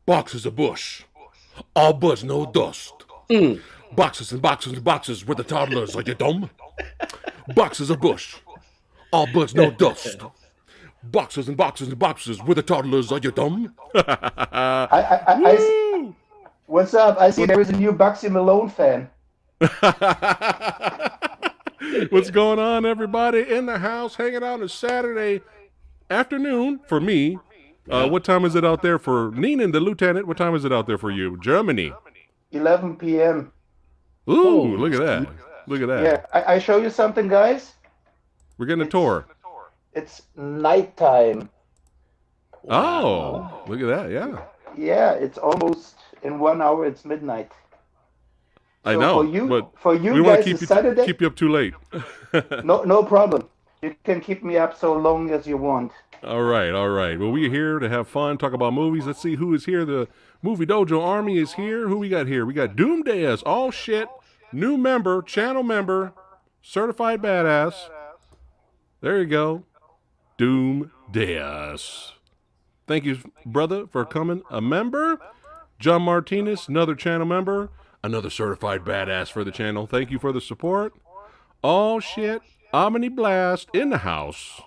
Boxes of bush, all buzz, no dust. Boxes and boxes and boxes with the toddlers, are you dumb? Boxes of bush, all buzz, no dust. Boxes and boxes and boxes with the toddlers, are you dumb? What's up? I see there is a new Bugsy Malone fan. What's going on, everybody? In the house, hanging out on a Saturday afternoon for me. What time is it out there for Neenan, the lieutenant? What time is it out there for you? Germany. 11 p.m. Ooh, look at that. Look at that. Yeah, I show you something, guys. We're getting a tour. It's nighttime. Oh, look at that. Yeah. Yeah, it's almost in 1 hour. It's midnight. I know. For you we guys, want it's Saturday. Keep you up too late. No problem. You can keep me up so long as you want. All right. Well, we're here to have fun, talk about movies. Let's see who is here. The Movie Dojo Army is here. Who we got here? We got Doomdayas. Oh, shit. New member, channel member, certified badass. There you go. Doomdayas. Thank you, brother, for coming a member. John Martinez, another channel member, another certified badass for the channel. Thank you for the support. Oh, shit. Omni Blast in the house.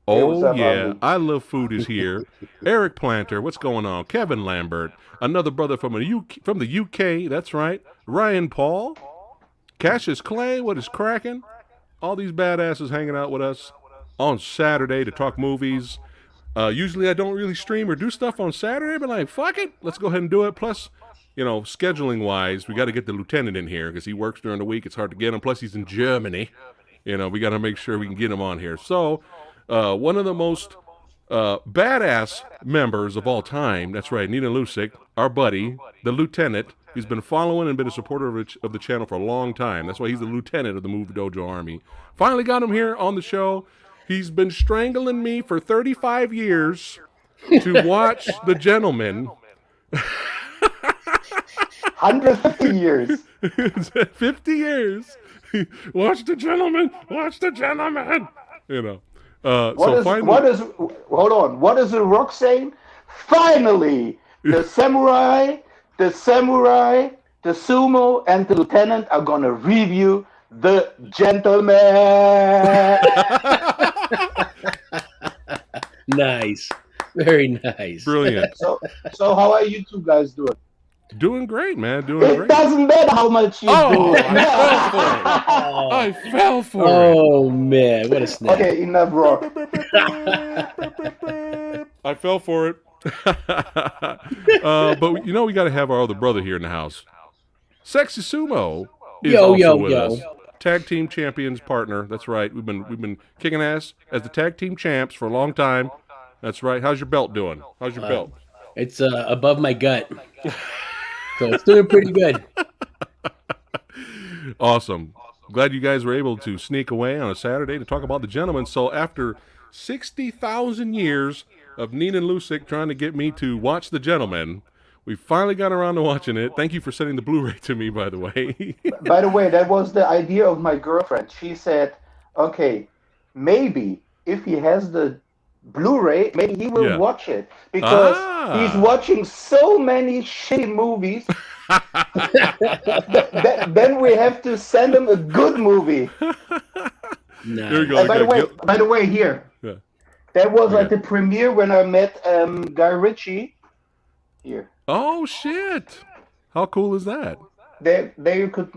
Oh, yeah. I Love Food is here. Eric Planter, what's going on? Kevin Lambert, another brother from the UK. That's right. Ryan Paul. Cassius Clay, what is cracking? All these badasses hanging out with us on Saturday to talk movies. Usually I don't really stream or do stuff on Saturday, but like, fuck it. Let's go ahead and do it. Plus, scheduling-wise, we got to get the lieutenant in here because he works during the week. It's hard to get him. Plus, he's in Germany. We got to make sure we can get him on here. So, one of the most badass members of all time, that's right, Nina Lusick, our buddy, the lieutenant. He's been following and been a supporter of the channel for a long time. That's why he's the lieutenant of the Movie Dojo Army. Finally got him here on the show. He's been strangling me for 35 years to watch The Gentleman. 150 years. 50 years. Watch The Gentleman. Watch The Gentleman. What is The Rock saying? Finally, the samurai, the sumo, and the lieutenant are gonna review The Gentleman. Nice, very nice, brilliant. So how are you two guys doing? Doing great, man. It doesn't matter how much you do. I fell for it. Oh man, what a snap! Okay, enough rock. I fell for it. But we got to have our other brother here in the house. Sexy Sumo is also with us. Tag team champions partner. That's right. We've been kicking ass as the tag team champs for a long time. That's right. How's your belt doing? How's your belt? It's above my gut, so it's doing pretty good. Awesome. Glad you guys were able to sneak away on a Saturday to talk about The Gentleman. So after 60,000 years of Nina Lusick trying to get me to watch The Gentleman, we finally got around to watching it. Thank you for sending the Blu-ray to me, by the way. By the way, that was the idea of my girlfriend. She said, okay, maybe if he has the Blu-ray, maybe he will watch it. Because he's watching so many shitty movies. Then we have to send him a good movie. Nice. There you go. By the way, here. Yeah. That was like the premiere when I met Guy Ritchie. Here. Oh, shit. How cool is that? There you could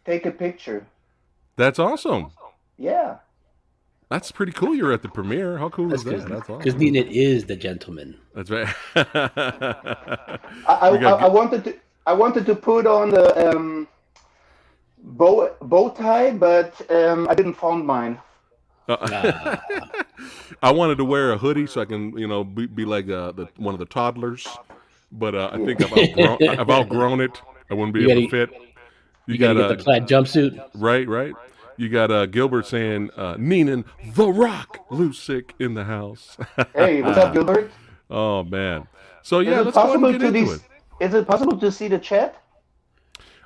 take a picture. That's awesome. Yeah. That's pretty cool. You're at the premiere. How cool is that? That's awesome. Because Nina is the gentleman. That's right. I wanted to put on the bow tie, but I didn't find mine. I wanted to wear a hoodie so I can, be like one of the toddlers. But I think I've outgrown it. I wouldn't be able to fit. You got the plaid jumpsuit. Right. You got Gilbert saying, Neenan, The Rock Lusick in the house. Hey, what's up, Gilbert? Oh, man. So, yeah, let's go ahead and get into it. Is it possible to see the chat?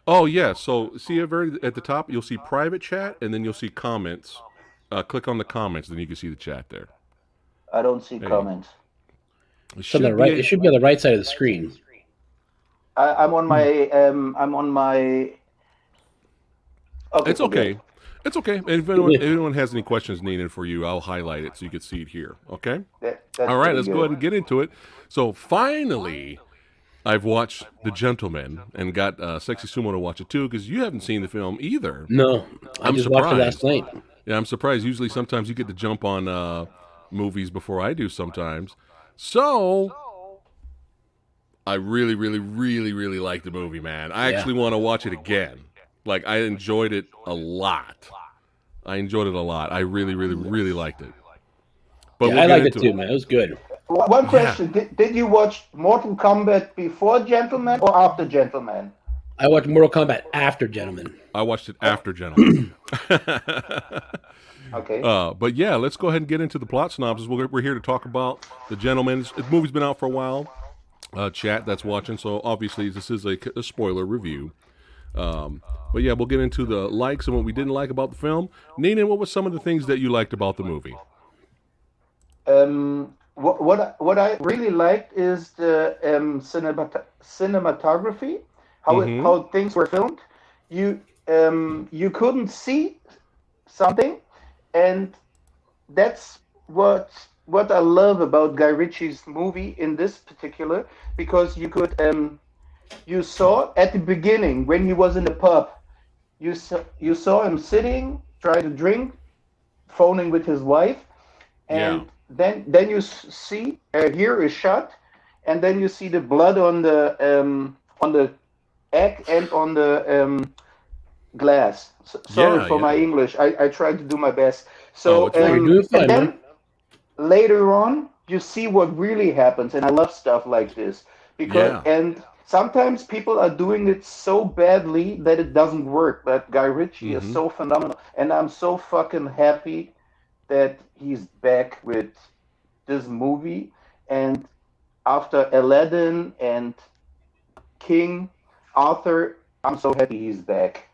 Oh, yeah. So, see at the top, you'll see private chat, and then you'll see comments. Click on the comments, then you can see the chat there. I don't see Hey, comments. it It's on the should be right. It a. should be on the right side of the screen. I'm on Hmm. my I'm on my. Okay, It's forget it. okay. It's okay. And if anyone has any questions needed for you, I'll highlight it so you can see it here. Okay. That's All right. pretty Let's go good. ahead and get into it. So finally, I've watched The Gentleman and got Sexy Sumo to watch it too because you haven't seen the film either. No, I I'm just watched it last surprised. night. Yeah, I'm surprised. Usually, sometimes you get to jump on movies before I do sometimes. So I really, really, really, really like the movie, man. I Yeah, actually want to watch it again. Like I enjoyed it a lot. I enjoyed it a lot. I really, really, really liked it. But yeah, we'll I get liked it into it. too, man. It was good. One Yeah, question: did you watch Mortal Kombat before Gentleman or after Gentleman? I watched Mortal Kombat after Gentleman. I watched it Uh, after Gentleman. okay. But yeah, let's go ahead and get into the plot synopsis. We're here to talk about The Gentleman. The movie's been out for a while. Chat that's watching, so obviously this is a spoiler review. But yeah, we'll get into the likes and what we didn't like about the film. Nina, what were some of the things that you liked about the movie? What I really liked is the cinematography, Mm-hmm. how things were filmed. You couldn't see something, and that's what I love about Guy Ritchie's movie in this particular, because you saw at the beginning when he was in the pub, you saw him sitting, trying to drink, phoning with his wife, Yeah. and then you see hear a shot, and then you see the blood on the egg and on the glass. Sorry Yeah. for my Yeah. English. I tried to do my best. Oh, So it's No, you're fine. doing and fine, man. then later on you see what really happens, and I love stuff like this because Yeah. and sometimes people are doing it so badly that it doesn't work, but Guy Ritchie is Mm-hmm. so phenomenal, and I'm so fucking happy that he's back with this movie. And after Aladdin and King Arthur, I'm so happy he's back.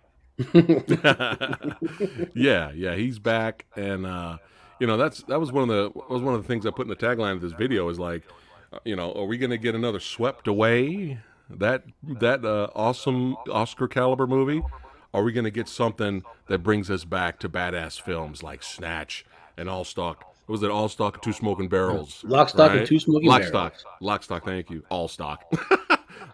Yeah, yeah, he's back, and that was one of the things I put in the tagline of this video is like, are we going to get another Swept Away, that awesome Oscar caliber movie? Are we going to get something that brings us back to badass films like Snatch and All Stock? Was it All Stock and Two Smoking Barrels? Lock, stock, and Right? two smoking barrels. Lock, Stock. Thank you. All Stock,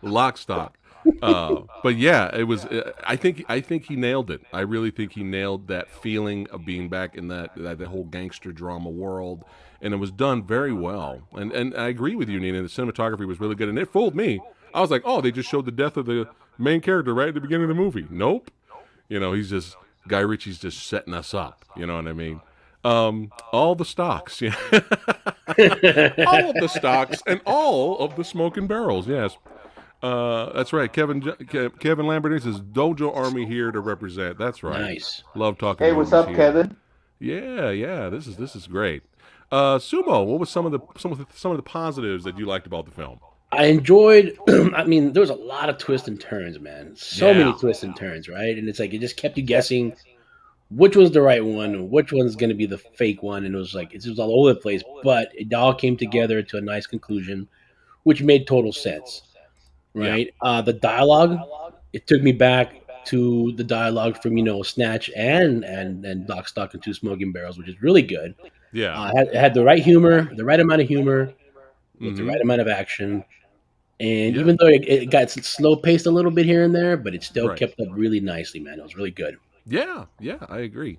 Lock, Stock. But yeah, it was. I think he nailed it. I really think he nailed that feeling of being back in that whole gangster drama world, and it was done very well. And I agree with you, Nina. The cinematography was really good, and it fooled me. I was like, oh, they just showed the death of the main character right at the beginning of the movie. Nope. He's just Guy Ritchie's just setting us up. You know what I mean? All the stocks, yeah, all of the stocks, and all of the smoking barrels. Yes. That's right. Kevin Lambert says Dojo Army here to represent. That's right. Nice. Love talking Hey, what's movies up, here. Kevin? Yeah, yeah. This is great. Sumo, what was some of the positives that you liked about the film? I enjoyed. I mean, there was a lot of twists and turns, man. So many Yeah, twists and turns, right? And it's like it just kept you guessing which one's the right one, which one's going to be the fake one, and it was like it was all over the place. But it all came together to a nice conclusion, which made total sense, yeah, right? The dialogue, it took me back to the dialogue from Snatch and Lock, Stock, and Two Smoking Barrels, which is really good. yeah. It had the right humor, the right amount of humor, with the Mm-hmm. right amount of action. And Yeah. even though it got slow paced a little bit here and there, but it still Right. kept up really nicely, man. It was really good. Yeah, yeah. I agree.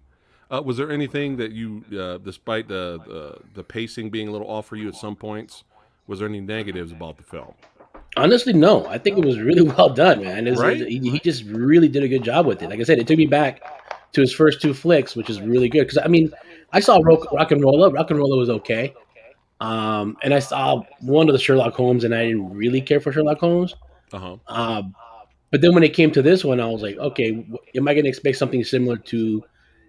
Was there anything that you, despite the pacing being a little off for you at some points, was there any negatives about the film? Honestly, no. I think it was really well done, man. Right? He just really did a good job with it. Like I said, it took me back to his first two flicks, which is really good. Because I mean, I saw Rock and Roller. Rock and Roller was okay. And I saw one of the Sherlock Holmes, and I didn't really care for Sherlock Holmes. Uh huh. Um, but then when it came to this one, I was like, okay, am I going to expect something similar to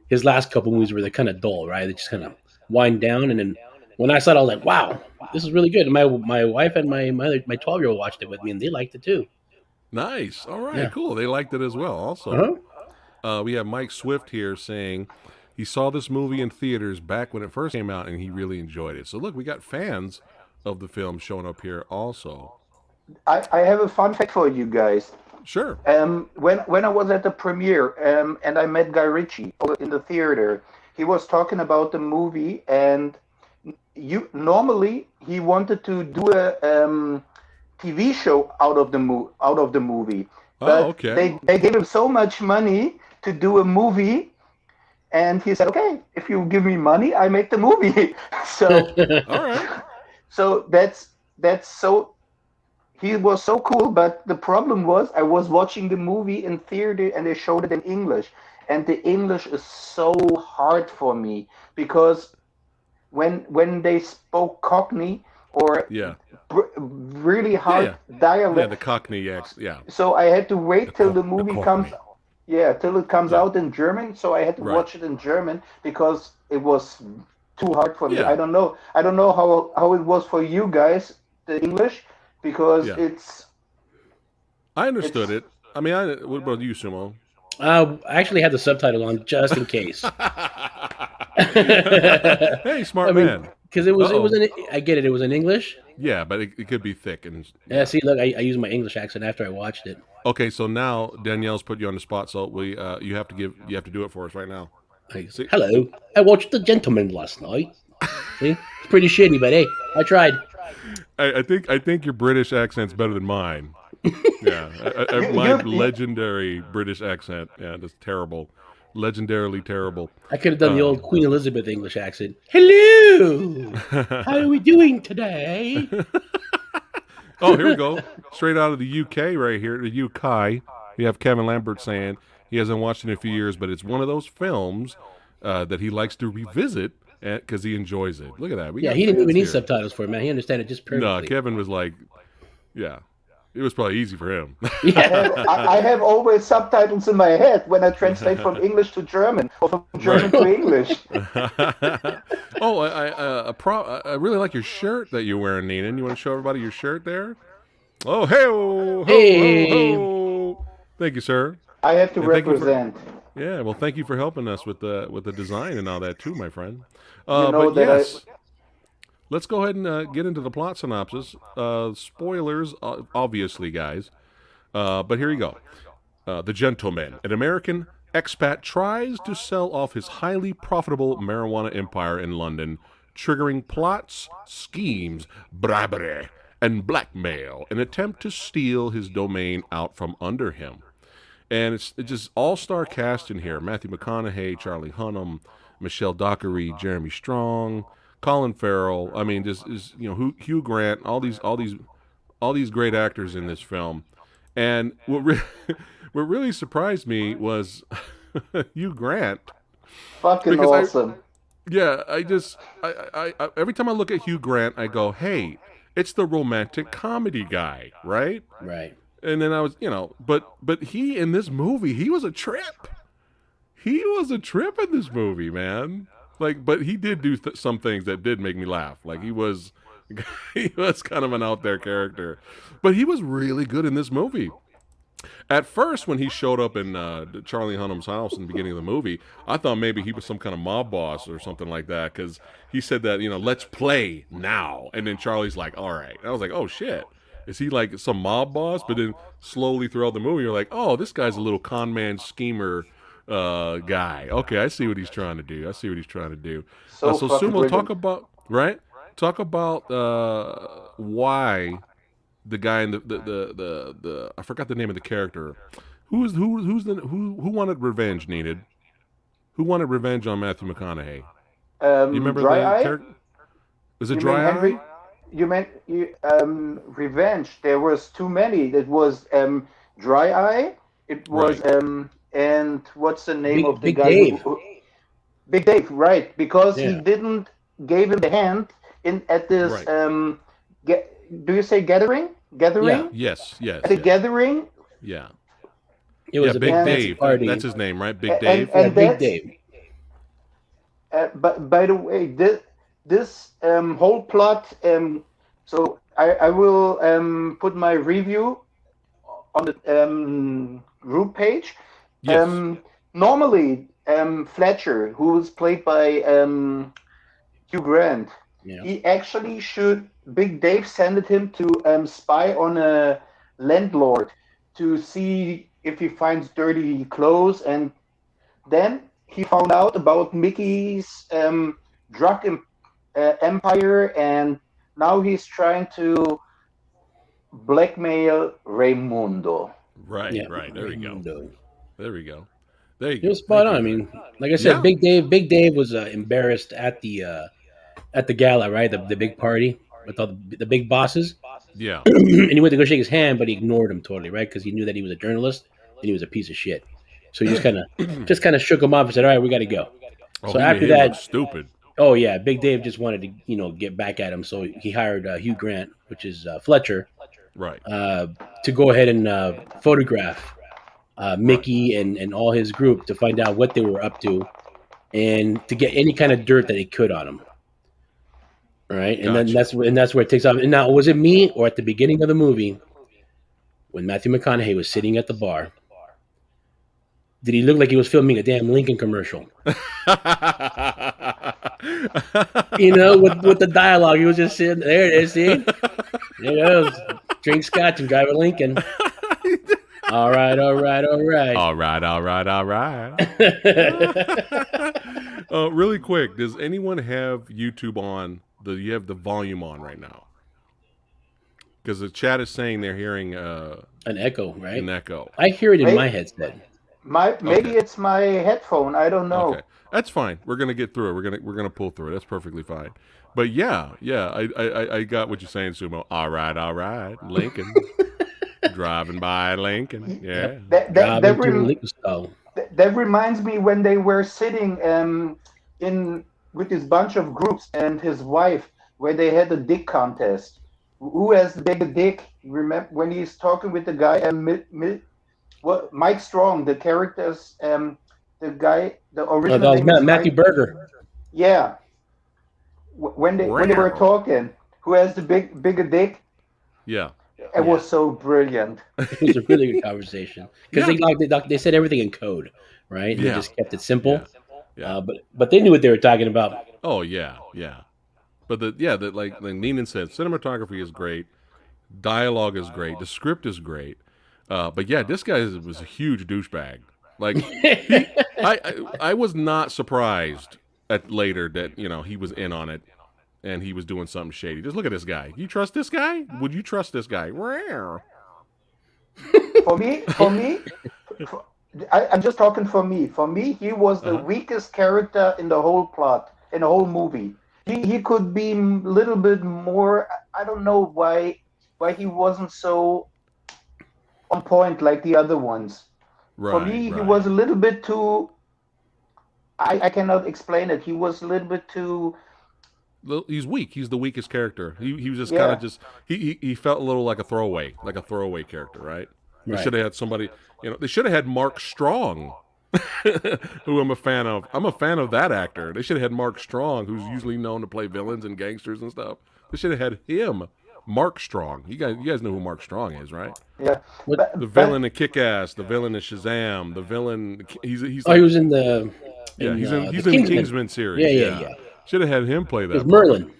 his last couple movies where they're kind of dull, right? They just kind of wind down. And then when I saw it, I was like, wow, this is really good. And my wife and my 12-year-old watched it with me, and they liked it too. Nice. All right. Yeah. Cool. They liked it as well. Also, Uh-huh. we have Mike Swift here saying he saw this movie in theaters back when it first came out, and he really enjoyed it. So look, we got fans of the film showing up here also. I have a fun fact for you guys. Sure. When I was at the premiere, and I met Guy Ritchie in the theater, he was talking about the movie, and normally he wanted to do a TV show out of the movie, Oh, but okay. they gave him so much money to do a movie, and he said, "Okay, if you give me money, I make the movie." so All right. so that's so he was so cool, but the problem was I was watching the movie in theater and they showed it in English, and the English is so hard for me because when they spoke Cockney or Yeah. really Yeah, hard yeah. Yeah, dialect, the Cockney accent. Yeah. so I had to wait till the The movie comes. Cockney. Yeah, till it comes Yeah. out in German. So I had to Right. watch it in German because it was too hard for me. Yeah. I don't know. I don't know how it was for you guys, the English, because Yeah. it's I understood it's it. I mean, what about you, Sumo? I actually had the subtitle on just in case. Hey, I smart mean, man. because it was Uh-oh. in I get it. It was in English. Yeah, but it could be thick and Yeah. yeah. See, look, I used my English accent after I watched it. Okay, so now Danielle's put you on the spot, so you have to do it for us right now. Like, See, hello, I watched The Gentleman last night. See, it's pretty shitty, but hey, I tried. I think your British accent's better than mine. Yeah, my you legendary British accent. Yeah, that's terrible, legendarily terrible. I could have done the Uh, old Queen Elizabeth English accent. Hello, how are we doing today? Oh, here we go. Straight out of the UK right here, the UK. We have Kevin Lambert saying he hasn't watched it in a few years, but it's one of those films that he likes to revisit because he enjoys it. Look at that. We Yeah, got he didn't even fans need here. subtitles for it, man. He understood it just No, perfectly. Kevin was like, yeah, it was probably easy for him. Yeah, I have always subtitles in my head when I translate from English to German or from German Right. to English. Oh, I really like your shirt that you're wearing, Neenan. You want to show everybody your shirt there? Oh, hey, ho, ho, hey, ho. Thank you, sir. I have to And thank you for represent. yeah. Well, thank you for helping us with the design and all that too, my friend. You know But that yes, let's go ahead and get into the plot synopsis. Spoilers, obviously, guys. But here you go. The Gentleman, an American expat, tries to sell off his highly profitable marijuana empire in London, triggering plots, schemes, bribery, and blackmail in an attempt to steal his domain out from under him. And it's just all-star cast in here: Matthew McConaughey, Charlie Hunnam, Michelle Dockery, Jeremy Strong, Colin Farrell. I mean, just Hugh Grant, all these great actors in this film. And what really surprised me was Hugh Grant, fucking because awesome. I every time I look at Hugh Grant, I go, hey, it's the romantic comedy guy, right? right. And then I was, but he in this movie, he was a trip. He was a trip in this movie, man. Like, but he did do some things that did make me laugh. Like he was kind of an out there character, but he was really good in this movie. At first, when he showed up in Charlie Hunnam's house in the beginning of the movie, I thought maybe he was some kind of mob boss or something like that, because he said that, let's play now. And then Charlie's like, all right. And I was like, oh, shit. Is he like some mob boss? But then slowly throughout the movie, you're like, oh, this guy's a little con man schemer guy. Okay, I see what he's trying to do. So So fucking Sumo, talk brilliant. about, right? Talk about why the guy in the I forgot the name of the character. Who wanted revenge needed? Who wanted revenge on Matthew McConaughey? Do you remember Dry the Eye? character? Was it You mean Dry Henry? Eye? You meant Revenge? There was too many. It was Dry Eye. It was Right. and what's the name of Big the Big guy Dave. Big Dave, right? Because he Yeah, didn't gave him the hand in at this Right. get. Do you say gathering? yeah. Gathering Yes. Yes. at a Yes. gathering, Yeah. It Yeah. was a big Big and fancy Dave. That's party. his name, right? Big and Dave. Yeah, and Big that's Dave. but by the way, this whole plot. So I will put my review on the group page. Yes. Normally, Fletcher, who was played by Hugh Grant. Yeah. He actually should. Big Dave sent him to spy on a landlord to see if he finds dirty clothes, and then he found out about Mickey's drug empire, and now he's trying to blackmail Raimundo. Right, Yeah. right. There we go. Raimundo. There we go. There you It go. was spot Thank on. you I for that. mean, like I said, Yeah. Big Dave was embarrassed at the gala, right? The big party with all the big bosses, Yeah. and he went to go shake his hand, but he ignored him totally, right? Because he knew that he was a journalist and he was a piece of shit. So he just kind of shook him off and said, "All right, we got to go." Oh, So he made after him look that, stupid. oh yeah, Big Dave just wanted to get back at him, so he hired Hugh Grant, which is Fletcher, Right. uh, to go ahead and photograph Right. Mickey and all his group to find out what they were up to and to get any kind of dirt that he could on him. All right, and then Gotcha. that's where it takes off. And now, was it me or at the beginning of the movie when Matthew McConaughey was sitting at the bar? Did he look like he was filming a damn Lincoln commercial? With the dialogue, he was just sitting there. It is, see, there it goes. Drink scotch and drive a Lincoln. All right, all right, all right. All right, all right, all right. Really quick, does anyone have YouTube on? You have the volume on right now? Because the chat is saying they're hearing An echo, right? an echo. I hear it in my Maybe, headset. maybe Okay. it's my headphone. I don't Okay. know. That's fine. We're gonna get through it. We're gonna pull through it. That's perfectly fine. But yeah, yeah, I got what you're saying, Sumo. All right, Lincoln. Driving by Lincoln. Yep. Yeah. Driving through Lincoln. Oh, that reminds me when they were sitting in with this bunch of groups and his wife, where they had a dick contest. Who has the bigger dick? Remember when he's talking with the guy what Mike Strong, the characters, the guy, the that original was name is Matthew Mike. Berger. Yeah, when they were Wow. talking, who has the bigger dick? Yeah. It was so brilliant. It was a really good conversation because Yeah. they said everything in code, right? And they Yeah. just kept it Yeah. simple. Yeah. But they knew what they were talking about. Oh yeah. Yeah. But like Neenan said, cinematography is great, dialogue is great, the script is great. But yeah, this guy was a huge douchebag. Like I was not surprised at later that he was in on it and he was doing something shady. Just look at this guy. You trust this guy? Would you trust this guy? Rare. For me, I'm just talking for me. For me, he was the Uh-huh. weakest character in the whole plot, in the whole movie. He could be a little bit more. I don't know why he wasn't so on point like the other ones. For Right. me, he Right. was a little bit too. I cannot explain it. He was a little bit too. He's weak. He's the weakest character. He was just kind of Yeah, just he felt a little like a throwaway character, right? They Right. should have had somebody, they should have had Mark Strong, who I'm a fan of. I'm a fan of that actor. They should have had Mark Strong, who's usually known to play villains and gangsters and stuff. They should have had him, Mark Strong. You guys know who Mark Strong is, right? yeah. What? The But villain in Kick-Ass, the villain in Shazam, the villain. He's Oh, he like, was in the yeah, he's in the the Kingsman. Kingsman Yeah, series. yeah, Yeah, yeah. should have had him play It was that part. Merlin.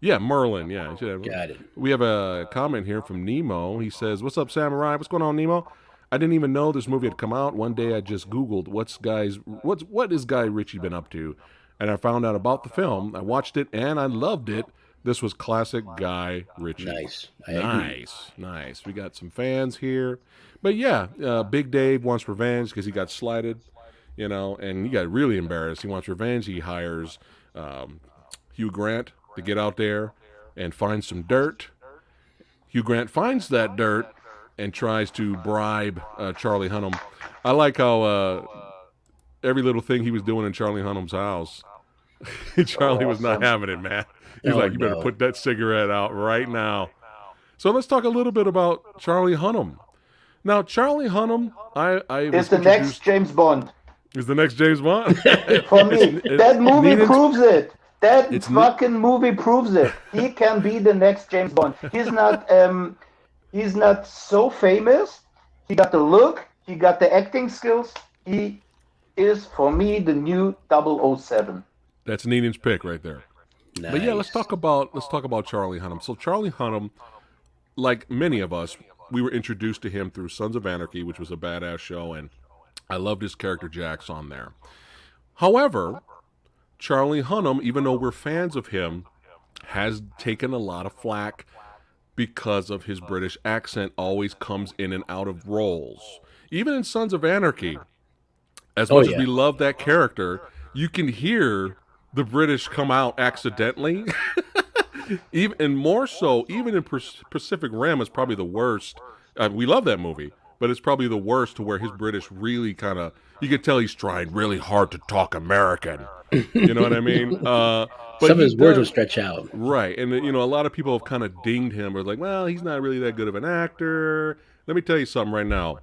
Yeah, Merlin. Yeah, he should have. Got it. We have a comment here from Nemo. He says, "What's up, Samurai? What's going on, Nemo? I didn't even know this movie had come out. One day I just Googled what is Guy Ritchie been up to, and I found out about the film. I watched it and I loved it. This was classic Guy Ritchie. Nice. I agree. Nice. We got some fans here, but yeah, Big Dave wants revenge because he got slighted, and he got really embarrassed. He wants revenge. He hires Hugh Grant to get out there and find some dirt. Hugh Grant finds that dirt and tries to bribe Charlie Hunnam. I like how every little thing he was doing in Charlie Hunnam's house, Charlie was not awesome. having it, man. He's Oh like, you better no. put that cigarette out right now. So let's talk a little bit about Charlie Hunnam. Now, Charlie Hunnam, I was It's the next introduced James Bond. is the next James Bond. For me, that movie Neenan's- proves it. That It's fucking movie proves it. He can be the next James Bond. He's not so famous. He got the look. He got the acting skills. is for me the new 007. That's Neenan's pick right there. But yeah, let's Nice. talk about Charlie Hunnam. So Charlie Hunnam, like many of us, we were introduced to him through Sons of Anarchy, which was a badass show, and I loved his character Jax on there. However, Charlie Hunnam, even though we're fans of him, has taken a lot of flack because of his British accent always comes in and out of roles. Even in Sons of Anarchy, as Oh much as yeah. we love that character, you can hear the British come out accidentally. Even and more so, even in Pacific Rim is probably the worst. We love that movie, but it's probably the worst to where his British really kind of you can tell he's trying really hard to talk American. You know what I mean? But Some of he his words would does stretch out. right, and a lot of people have kind of dinged him or like, well, he's not really that good of an actor. Let me tell you something right now.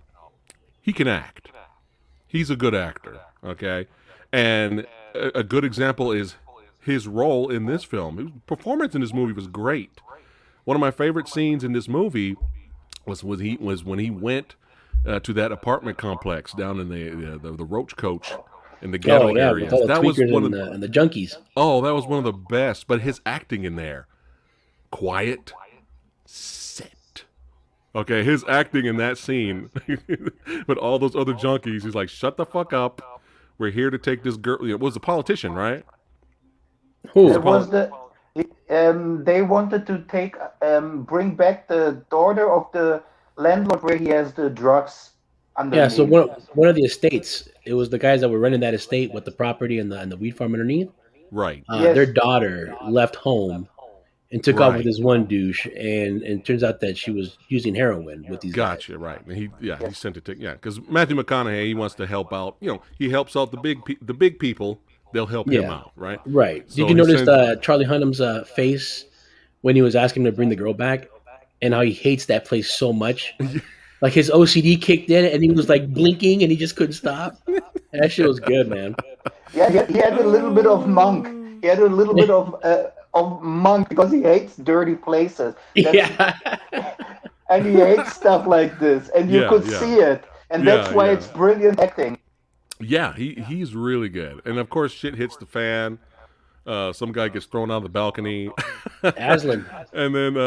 He can act. He's a good actor. Okay, and a good example is his role in this film. His performance in this movie was great. One of my favorite scenes in this movie was when he went to that apartment complex down in the Roach Coach in the Oh ghetto yeah, with areas. all the That was tweakers one of and the junkies. that was one of the best. But his acting in there, quiet, sit. Okay, his acting in that scene, but all those other junkies, he's like, "Shut the fuck up. We're here to take this girl." It was a politician, right? He's a Who? It was polit. they wanted to bring back the daughter of the landlord where he has the drugs Yeah, so underneath. one of the estates, it was the guys that were running that estate with the property and the weed farm underneath. Right, Their Yes, daughter left home and took off with right. this one douche, and it turns out that she was using heroin with these guys. Gotcha. Right. And he yes. sent it to because Matthew McConaughey he wants to help out. He helps out the big people. They'll help him Yeah, out, right? right. Did So you he notice sends. Charlie Hunnam's face when he was asking him to bring the girl back, and how he hates that place so much? Like his OCD kicked in, and he was like blinking, and he just couldn't stop. That shit was good, man. Yeah, he had a little bit of monk. Oh. He had a little bit of monk because he hates dirty places. That's Yeah. and he hates stuff like this, and you Yeah, could yeah, see it, and that's yeah, why yeah, it's brilliant acting. yeah. He's really good, and of course, shit hits the fan. Some guy gets thrown out of the balcony, Aslan. and then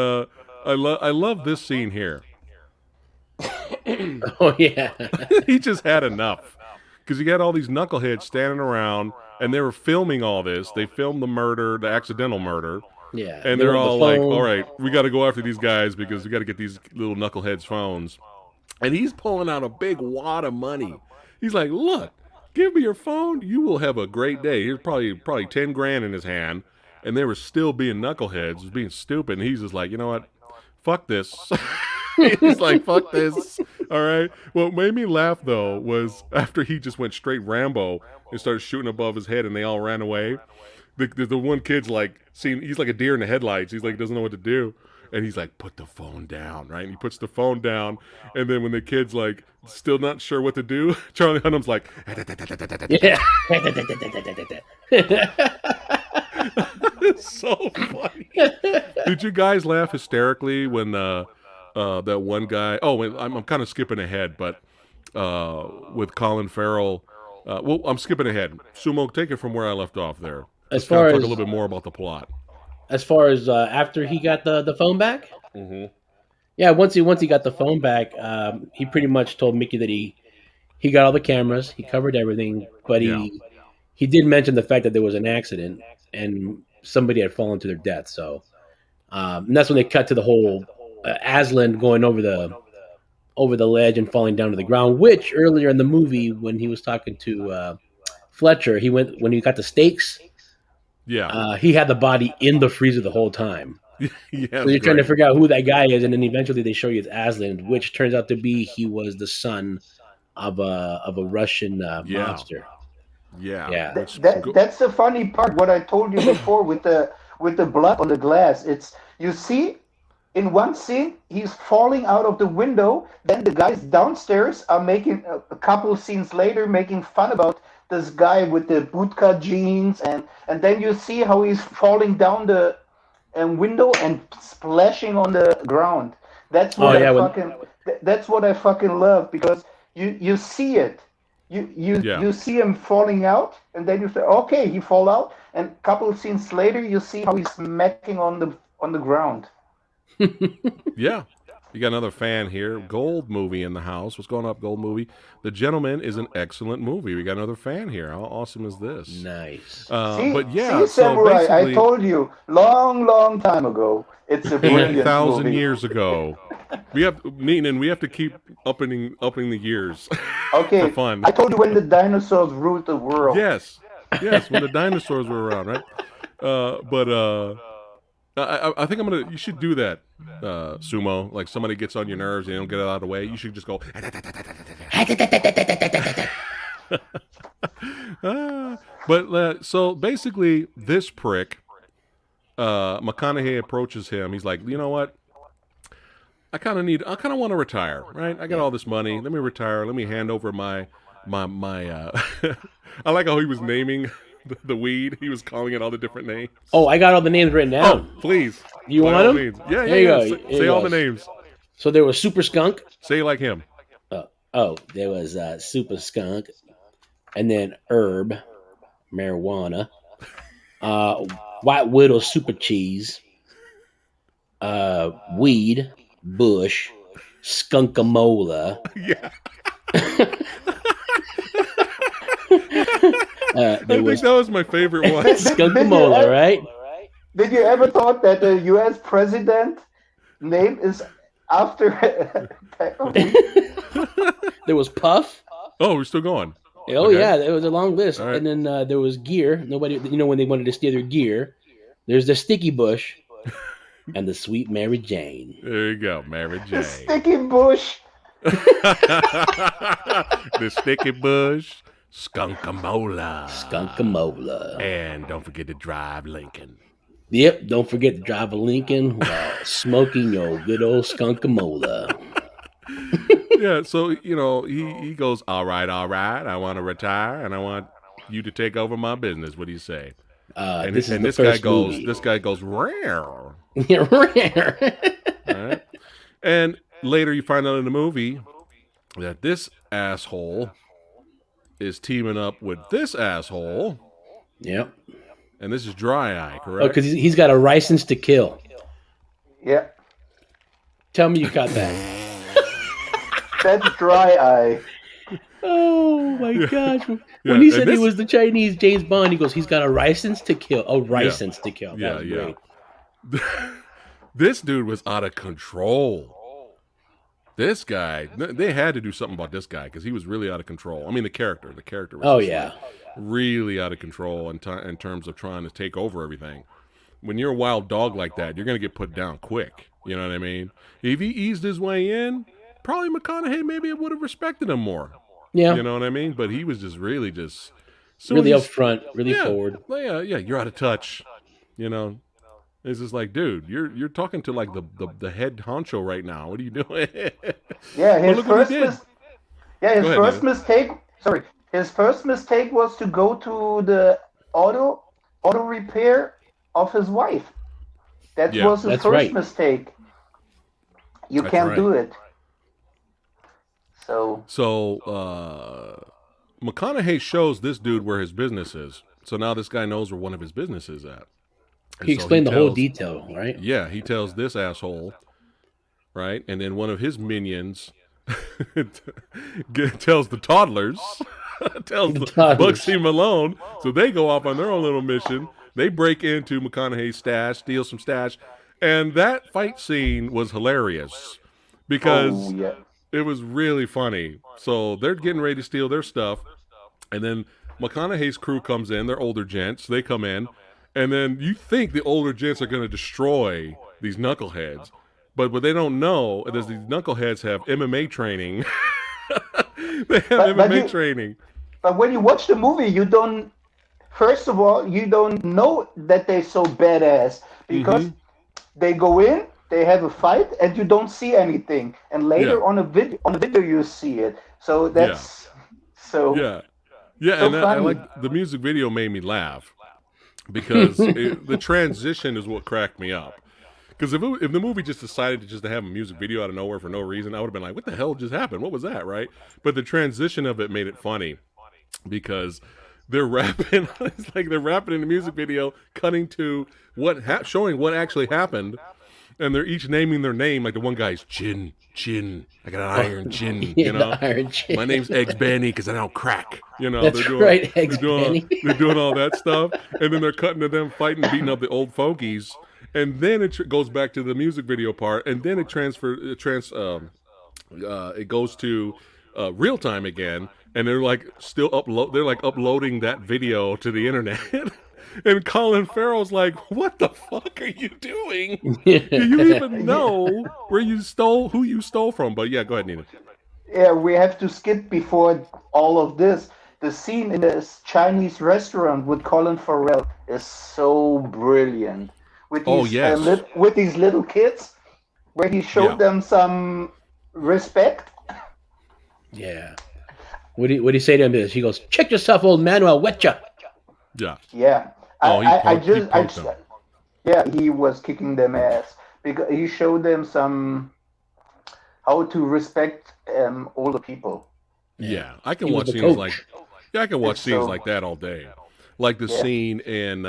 I love this scene here. Oh yeah. He just had enough because you got all these knuckleheads standing around, and they were filming all this. They filmed the murder, the accidental murder, Yeah. and They they're went on the all like, "All phone. right, we got to go after these guys because we got to get these little knuckleheads' phones." And he's pulling out a big wad of money. He's like, "Look, give me your phone. You will have a great day." Here's probably 10 grand in his hand, and they were still being knuckleheads, was being stupid. And he's just like, "You know what? Fuck this." He's like, "Fuck this." All right. What made me laugh though was after he just went straight Rambo and started shooting above his head, and they all ran away. The one kid's like, seeing he's like a deer in the headlights. He's like doesn't know what to do, and he's like, "Put the phone down," right? And he puts the phone down, and then when the kid's like still not sure what to do, Charlie Hunnam's like, Yeah. it's so funny. Did you guys laugh hysterically when that one guy? Oh, I'm kind of skipping ahead, but with Colin Farrell. Well, I'm skipping ahead. Sumo, take it from where I left off there. as Let's kind of far talk a as little bit more about the plot. as far as after he got the phone back, Mm-hmm. yeah. Once he got the phone back, he pretty much told Mickey that he got all the cameras, he covered everything, but Yeah. he did mention the fact that there was an accident and somebody had fallen to their death. So and that's when they cut to the whole Aslan going over the ledge and falling down to the ground. Which earlier in the movie, when he was talking to Fletcher, he went when he got the stakes. Yeah. He had the body in the freezer the whole time. Yeah, So it's you're trying to great. figure out who that guy is, and then eventually they show you it's Aslan, which turns out to be he was the son of a Russian Yeah. mobster. Yeah. Yeah, Which go, That's the funny part. What I told you before with the blood on the glass. It's you see in one scene he's falling out of the window. Then the guys downstairs are making a couple of scenes later making fun about this guy with the bootcut jeans, and then you see how he's falling down the window and splashing on the ground. That's oh what I yeah, when fucking that's what I fucking love because you see it. you see him falling out, and then you say, okay, he fall out, and a couple of scenes later, you see how he's smacking on the ground. Yeah. You got another fan here. Gold movie in the house. What's going up, Gold movie? The Gentleman is an excellent movie. We got another fan here. How awesome is this? Nice. But yeah, See, so Samurai, I basically, told you long time ago. It's a brilliant 8,000 movie. years ago. We have Neenan, we have to keep upping the years for Okay, fun. I told you when the dinosaurs ruled the world. Yes, when the dinosaurs were around, right? I think you should do that, Sumo. Like somebody gets on your nerves and you don't get it out of the way. You should just go. So basically, this prick, McConaughey approaches him. He's like, you know what? I kind of want to retire, right? I got all this money. Let me retire. Let me hand over my. I like how he was naming the weed. He was calling it all the different names. Oh, I got all the names written down. Oh, please. You want them? Yeah, There you go. Say all the names. So there was Super Skunk. Say it like him. There was Super Skunk, and then Herb, marijuana, White Widow Super Cheese, Weed, Bush, Skunkamola. Yeah. I think that was my favorite one. Skunkamola, right? Did you ever thought that the U.S. president name is after There was Puff. Oh, we're still going. Oh Okay. yeah, it was a long list. All right. And then there was Gear. Nobody, when they wanted to steal their gear. There's the Sticky Bush and the Sweet Mary Jane. There you go, Mary Jane. Sticky Bush? The Sticky Bush, Skunkamola. Skunkamola. And don't forget to drive Lincoln. Yep, don't forget to drive a Lincoln while smoking your good old Skunkamola. Yeah, so he goes, all right, I want to retire and I want you to take over my business. What do you say? This guy goes rare. Rare. All right. And later you find out in the movie that this asshole is teaming up with this asshole. Yep. And this is Dry Eye, correct? Oh, because he's got a license to kill. Yeah. Tell me you got that. That's Dry Eye. Oh my gosh! When he said he was the Chinese James Bond, he goes, "He's got a license to kill." A license to kill. That was great. This dude was out of control. This guy, they had to do something about this guy because he was really out of control. I mean, the character was really out of control in terms of trying to take over everything. When you're a wild dog like that, you're gonna get put down quick. You know what I mean? If he eased his way in, probably McConaughey maybe would have respected him more. Yeah. You know what I mean? But he was just really up front, really forward. Yeah, you're out of touch. It's just like, dude, you're talking to like the head honcho right now. What are you doing? Yeah, his first mistake was to go to the auto repair of his wife. That was his first mistake. You can't do it. So McConaughey shows this dude where his business is. So now this guy knows where one of his businesses is at. He explained the whole detail, right? Yeah, he tells this asshole, right? And then one of his minions tells the toddlers, Bugsy him alone. So they go off on their own little mission. They break into McConaughey's stash, steal some stash. And that fight scene was hilarious because it was really funny. So they're getting ready to steal their stuff. And then McConaughey's crew comes in. They're older gents. They come in. And then you think the older gents are going to destroy these knuckleheads. But what they don't know is these knuckleheads have MMA training. They have MMA training. But when you watch the movie, you don't know that they're so badass. Because they go in, they have a fight, and you don't see anything. And later on a video you see it. So that's Yeah, and I like the music video made me laugh. Because the transition is what cracked me up. Because if the movie just decided to have a music video out of nowhere for no reason, I would have been like, "What the hell just happened? What was that?" Right? But the transition of it made it funny because they're rapping. It's like they're rapping in the music video, cutting to showing what actually happened, and they're each naming their name. Like the one guy's Chin, Chin. I got an iron chin. Yeah, the iron chin. My name's Eggs Benny because I don't crack. That's right, Eggs Benny. They're doing all that stuff, and then they're cutting to them fighting, beating up the old fogies, and then it goes back to the music video part, and then it goes to real time again, and they're like uploading that video to the internet. And Colin Farrell's like, "What the fuck are you doing? Do you even know who you stole from?" But yeah, go ahead, Nina. Yeah, we have to skip before all of this. The scene in this Chinese restaurant with Colin Farrell is so brilliant. With these, with these little kids, where he showed them some respect. Yeah. What do you say to him? He goes, "Check yourself, old man, or I'll wet you." Yeah. Yeah. Oh, he was kicking them ass because he showed them how to respect older people. Yeah, I can watch scenes like that all day. Like the scene in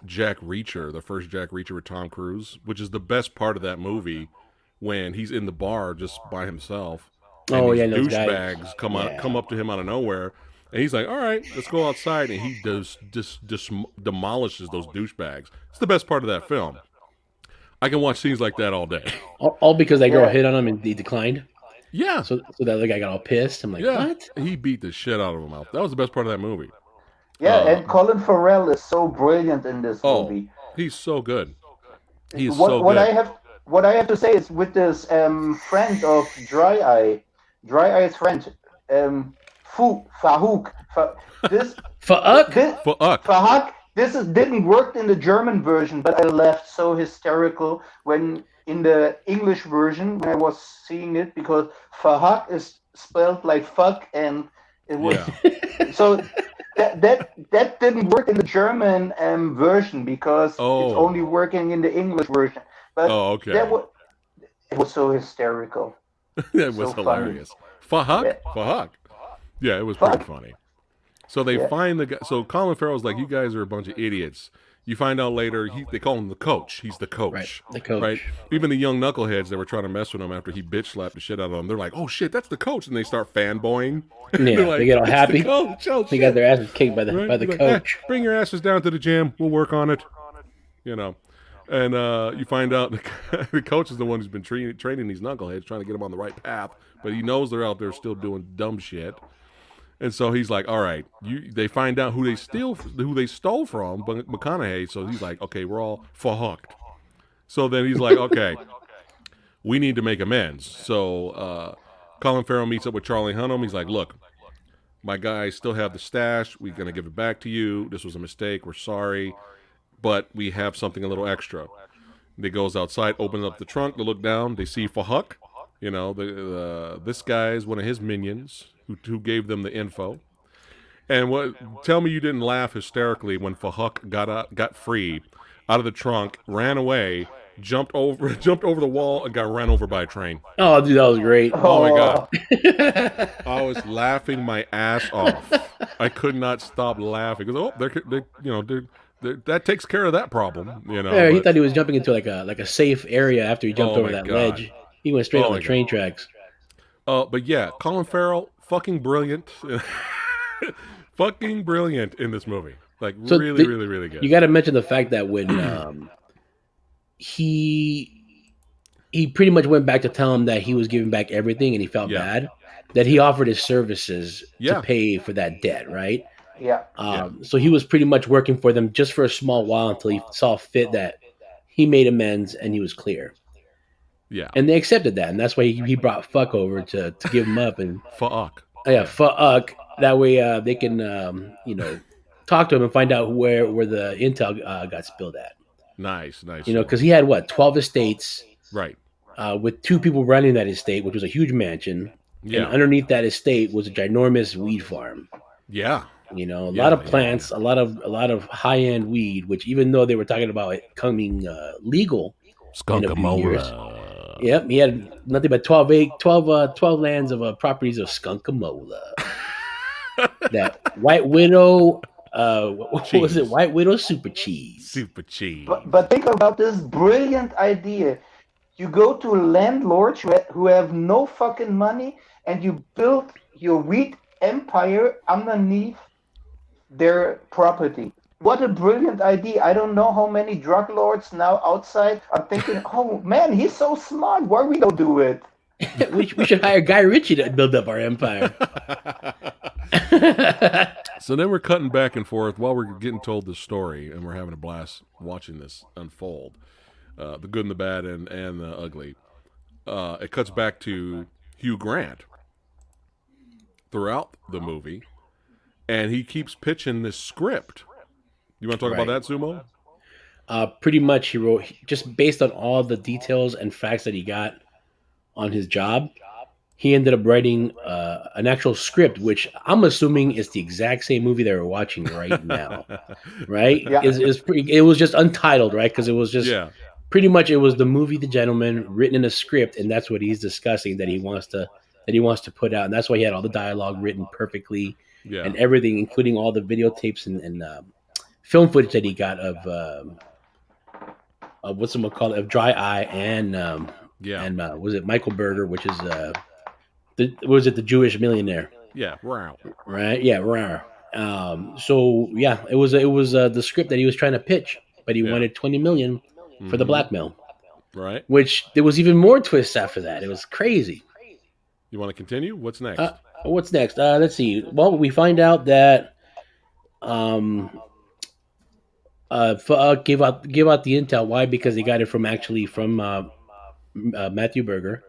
Jack Reacher, the first Jack Reacher with Tom Cruise, which is the best part of that movie when he's in the bar just by himself. And douchebags come up to him out of nowhere. And he's like, "All right, let's go outside," and he just demolishes those douchebags. It's the best part of that film. I can watch scenes like that all day. All because that girl hit on him and he declined. Yeah. So that other guy got all pissed. I'm like, what? He beat the shit out of him. That was the best part of that movie. Yeah, and Colin Farrell is so brilliant in this movie. He's so good. He's so good. What I have to say is with this friend of Dry Eye's friend, Fahouk. This didn't work in the German version, but I laughed so hysterical when in the English version when I was seeing it because Fahouk is spelled like fuck, and it was so that didn't work in the German version because it's only working in the English version. But it was so hysterical. That was hilarious. Fahouk. Yeah, it was pretty funny. So they find the guy. So Colin Farrell's like, "You guys are a bunch of idiots." You find out later, they call him the coach. He's the coach. Right, the coach. Right? Even the young knuckleheads that were trying to mess with him after he bitch slapped the shit out of them, they're like, "Oh shit, that's the coach!" And they start fanboying. Yeah, like, they get all happy. They got their asses kicked by the coach. Bring your asses down to the gym. We'll work on it. And you find out the coach is the one who's been training these knuckleheads, trying to get them on the right path. But he knows they're out there still doing dumb shit. And so he's like, "All right." They find out who they stole from, McConaughey. So he's like, "Okay, we're all hooked." So then he's like, "Okay, we need to make amends." So Colin Farrell meets up with Charlie Hunnam. He's like, "Look, my guys still have the stash. We're gonna give it back to you. This was a mistake. We're sorry, but we have something a little extra." They goes outside, opens up the trunk to look down. They see Fahouk. This guy is one of his minions who gave them the info. And tell me you didn't laugh hysterically when Fahouk got free out of the trunk, ran away, jumped over the wall, and got run over by a train. Oh, dude, that was great. Oh my god, I was laughing my ass off. I could not stop laughing because that takes care of that problem. Yeah, he thought he was jumping into like a safe area after he jumped over that ledge. He went straight on the train tracks. But yeah, Colin Farrell, fucking brilliant. Fucking brilliant in this movie. Like, really, really, really good. You got to mention the fact that when he pretty much went back to tell him that he was giving back everything and he felt bad, that he offered his services to pay for that debt, right? Yeah. So he was pretty much working for them just for a small while until he saw fit that he made amends and he was clear. Yeah. And they accepted that, and that's why he brought Fuck over to give him up and Fuck. Yeah, Fuck. That way they can talk to him and find out where the intel got spilled at. Nice. Because he had 12 estates, right? With 2 people running that estate, which was a huge mansion. Yeah. And underneath that estate was a ginormous weed farm. Yeah. A lot of plants, a lot of high end weed. Which even though they were talking about it coming legal, in a few years. Skunkamola. Yep, he had nothing but 12 lands of properties of Skunkamola. That White Widow, what was it? Cheese. White Widow super cheese. Super cheese. But think about this brilliant idea. You go to landlords who have no fucking money, and you build your wheat empire underneath their property. What a brilliant idea. I don't know how many drug lords now outside are thinking, oh man, he's so smart. Why we don't do it? we should hire Guy Ritchie to build up our empire. So then we're cutting back and forth while we're getting told this story, and we're having a blast watching this unfold. The good and the bad and the ugly. It cuts back to Hugh Grant throughout the movie, and he keeps pitching this script. You want to talk about that, Sumo? Pretty much, he wrote just based on all the details and facts that he got on his job. He ended up writing an actual script, which I'm assuming is the exact same movie that we're watching right now, right? Yeah. It was just untitled, right? Because it was just pretty much it was the movie The Gentleman written in a script, and that's what he's discussing that he wants to put out, and that's why he had all the dialogue written perfectly and everything, including all the videotapes and film footage that he got of what's it called of Dry Eye and was it Michael Berger, which is the Jewish millionaire? Yeah, wow. Right? Yeah, wow. So yeah, it was the script that he was trying to pitch, but he wanted $20 million for the blackmail. Right. Which there was even more twists after that. It was crazy. You want to continue? What's next? What's next? Let's see. Well, we find out that gave out the intel. Why? Because they got it from Matthew Berger,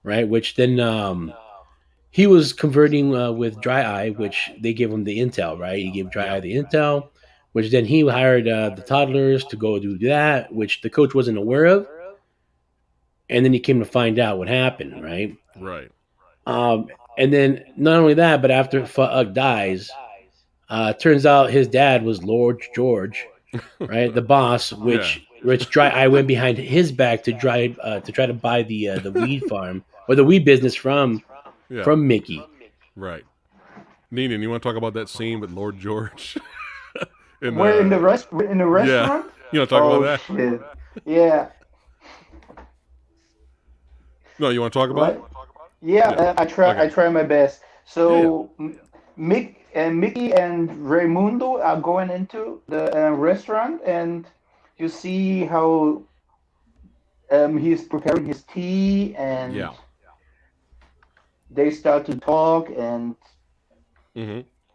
right? Which then he was converting with Dry Eye, which they gave him the intel, right? He gave Dry Eye the intel, which then he hired the toddlers to go do that, which the coach wasn't aware of, and then he came to find out what happened, right? Right. And then not only that, but after Phat dies, turns out his dad was Lord George, right? The boss, which Dry Eye went behind his back to try to buy the weed farm or the weed business from Mickey. Right. Neenan, you want to talk about that scene with Lord George? in the restaurant? Yeah. You want to talk about that? Shit. Yeah. No, you want to talk about it? Yeah, I try my best. So Mickey and Raimundo are going into the restaurant, and you see how he's preparing his tea, and they start to talk and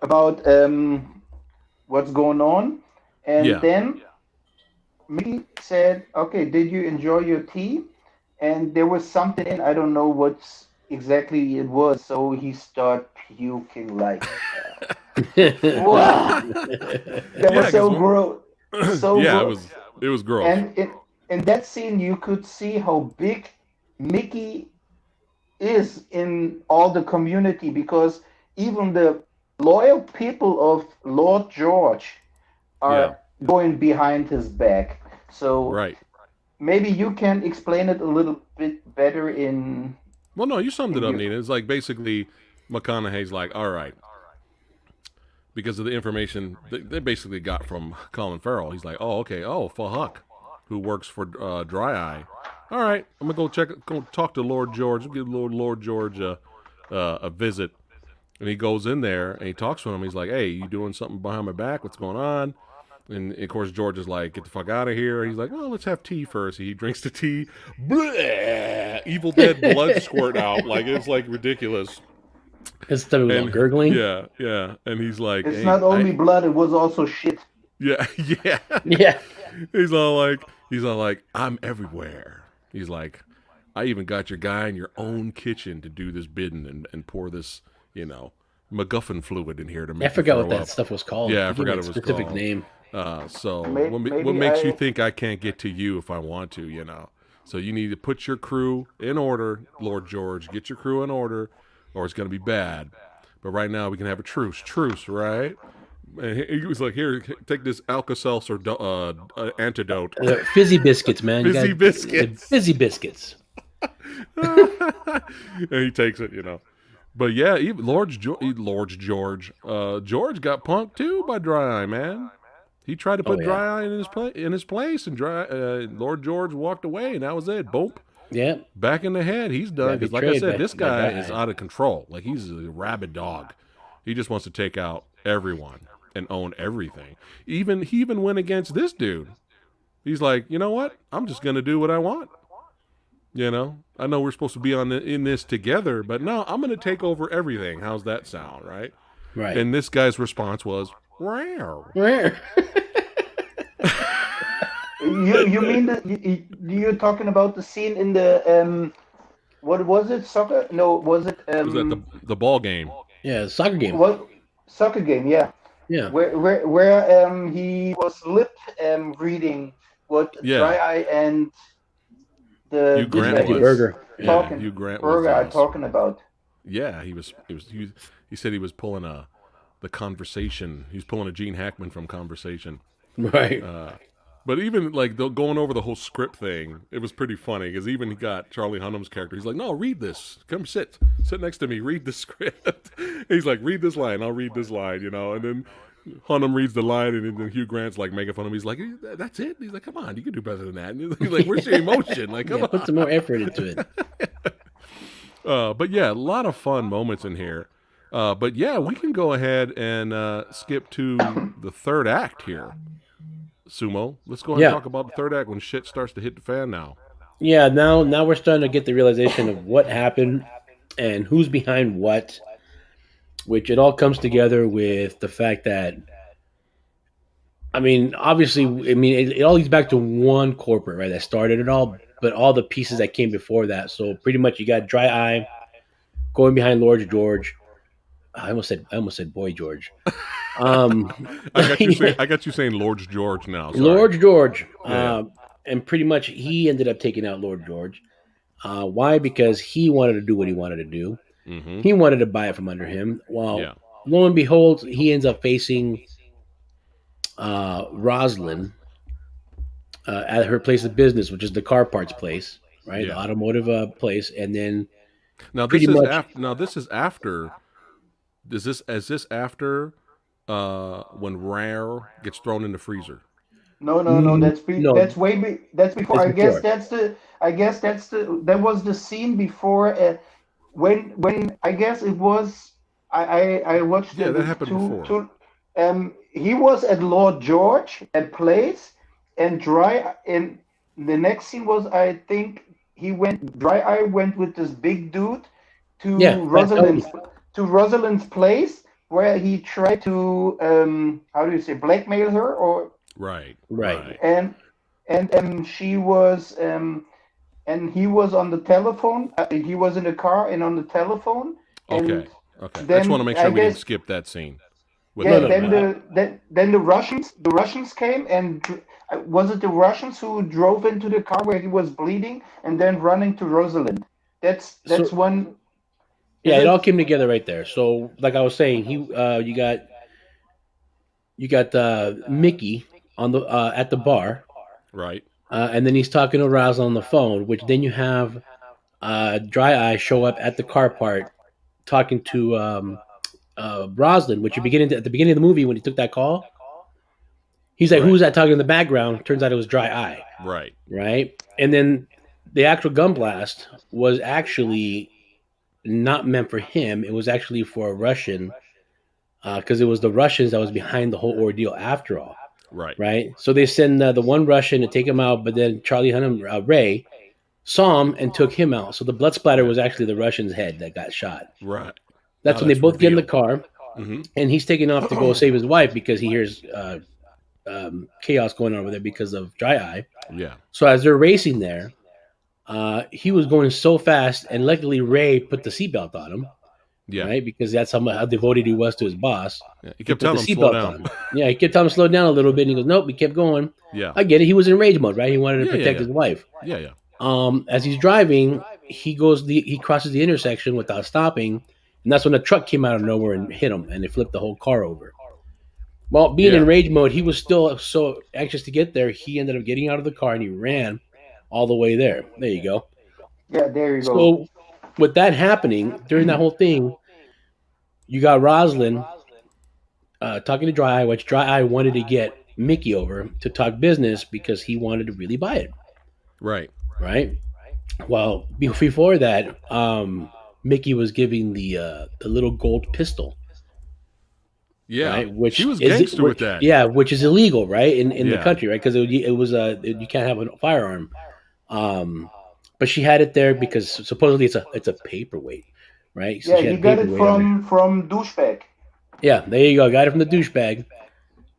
about what's going on, and then Mickey said, "Okay, did you enjoy your tea?" And there was something in, I don't know what exactly it was, so he started puking like wow. That was so gross. So gross. It was gross. And in that scene you could see how big Mickey is in all the community, because even the loyal people of Lord George are going behind his back. So maybe you can explain it a little bit better in... Well, no, you summed it up, Nina. It's like basically McConaughey's like, all right, because of the information they basically got from Colin Farrell. He's like, oh, okay, Phat, who works for Dry Eye. All right, I'm going to go talk to Lord George. Give Lord George a visit. And he goes in there and he talks to him. He's like, hey, you doing something behind my back? What's going on? And, of course, George is like, get the fuck out of here. He's like, oh, let's have tea first. He drinks the tea. Blah! Evil Dead blood squirt out. Like, it's, like, ridiculous. His stomach was all gurgling. Yeah. And he's like... It's not only blood, it was also shit. Yeah. Yeah. He's all like, I'm everywhere. He's like, I even got your guy in your own kitchen to do this bidding and pour this, MacGuffin fluid in here to make I forgot what that up. Stuff was called. Yeah, I forgot it was specific called. Name. What makes you think I can't get to you if I want to, So you need to put your crew in order, Lord George. Get your crew in order, or it's going to be bad. But right now we can have a truce, right? And he was like, "Here, take this Alka-Seltzer antidote, Fizzy biscuits, man. You fizzy got the biscuits." fizzy biscuits. And he takes it, But yeah, even George got punked too by Dry Eye, man. He tried to Oh put yeah, Dry Eye in his place, and Lord George walked away, and that was it. Boom, yeah. back in the head. He's done Got because, like I betrayed said, this by guy dry is eye. out of control. Like he's a rabid dog. He just wants to take out everyone and own everything. He even went against this dude. He's like, you know what? I'm just gonna do what I want. I know we're supposed to be in this together, but no, I'm going to take over everything. How's that sound, right? Right. And this guy's response was, "Wow." Rare. You mean that you're talking about the scene in the what was it, soccer? No, was it Was that the ball game? Yeah, soccer game. what soccer game? Yeah, Yeah. where he was lip reading what Yeah, Dry Eye and the Hugh this Grant guy Matthew is was. Berger. Yeah. Yeah, talking Hugh Grant was. Burger are talking about. Yeah, he said he was pulling the conversation. He was pulling a Gene Hackman from Conversation. Right. But even like going over the whole script thing, it was pretty funny because even he got Charlie Hunnam's character. He's like, "No, read this. Come sit next to me. Read the script." He's like, "Read this line. I'll read this line." And then Hunnam reads the line, and then Hugh Grant's like making fun of him. He's like, "That's it." He's like, "Come on, you can do better than that." And he's like, "Where's your emotion? Like, come Yeah, put on." some more effort into it. But yeah, a lot of fun moments in here. But yeah, we can go ahead and skip to the third act here. Sumo, let's go ahead and Yeah. talk about the third act when shit starts to hit the fan now. Yeah, now we're starting to get the realization of what happened and who's behind what, which it all comes together with the fact that I mean, obviously, it all leads back to one corporate, right? That started it all, but all the pieces that came before that. So pretty much, you got Dry Eye going behind Lord George. I almost said Boy George. I got you saying Lord George now. Sorry. Lord George, Yeah. and pretty much he ended up taking out Lord George. Why? Because he wanted to do what he wanted to do. Mm-hmm. He wanted to buy it from under him. Well, Yeah. lo and behold, he ends up facing Rosalind at her place of business, which is the car parts place, right? Yeah. The automotive place, and then Now pretty much this is after. Is this after when Rare gets thrown in the freezer? No. no, That's before. it's before. That was the scene before. When I guess it was. I watched Yeah, that the happened before. two. He was at Lord George at place, and Dry. And the next scene was, I think, he went. Dry Eye went with this big dude Yeah, to Fat Tony. Rosalind's place, where he tried to how do you say, blackmail her, or Right. Right. and she was and he was on the telephone. He was in the car and on the telephone, and Okay. Okay. I just want to then make I sure we didn't guess skip that scene with yeah. No, no, Then no. the Russians came, and was it the Russians who drove into the car where he was bleeding and then running to Rosalind? That's So one. yeah, Is it all it? came together right there. So like I was saying, you got Mickey on the at the bar, right. and then he's talking to Rosalind on the phone. Which then you have Dry Eye show up at the car part talking to Rosalind, which at the beginning of the movie when he took that call, he's like, Right. "Who's that talking in the background?" Turns out it was Dry Eye, Right. right? And then the actual gun blast was actually not meant for him. It was actually for a Russian because it was the Russians that was behind the whole ordeal after all, Right. right? So they send the one Russian to take him out, but then Charlie Hunnam, Ray, saw him and took him out. So the blood splatter was actually the Russian's head that got shot. Right. That's Now when they that's both get in the revealed. car, Mm-hmm. and he's taking off to go save his wife because he hears chaos going on over there because of Dry Eye. Yeah. So as they're racing there, he was going so fast, and luckily Ray put the seatbelt on him, Yeah. right? Because that's how devoted he was to his boss. Yeah. He He kept put the telling him slow seatbelt down. on. Yeah, he kept telling him to slow down a little bit, and he goes, "Nope." He kept going. Yeah. I get it. He was in rage mode, right? He wanted to Yeah, protect yeah. his wife. Yeah. Yeah. As he's driving, he crosses the intersection without stopping, and that's when the truck came out of nowhere and hit him, and it flipped the whole car over. Well, being Yeah. in rage mode, he was still so anxious to get there. He ended up getting out of the car and he ran all the way there. There you go. Yeah, there you go. So, with that happening during that whole thing, you got Roslyn talking to Dry Eye, which Dry Eye wanted to get Mickey over to talk business because he wanted to really buy it, Right. right? Well, before that, Mickey was giving the little gold pistol, Yeah. right? She was gangster with that. Which is illegal, right, in the Yeah. country, right? Because it was you can't have a firearm. Um, but she had it there because supposedly it's a paperweight, right? So Yeah, she he had a got it paperweight on there. from douchebag. Yeah, there you go. Got it from the douchebag,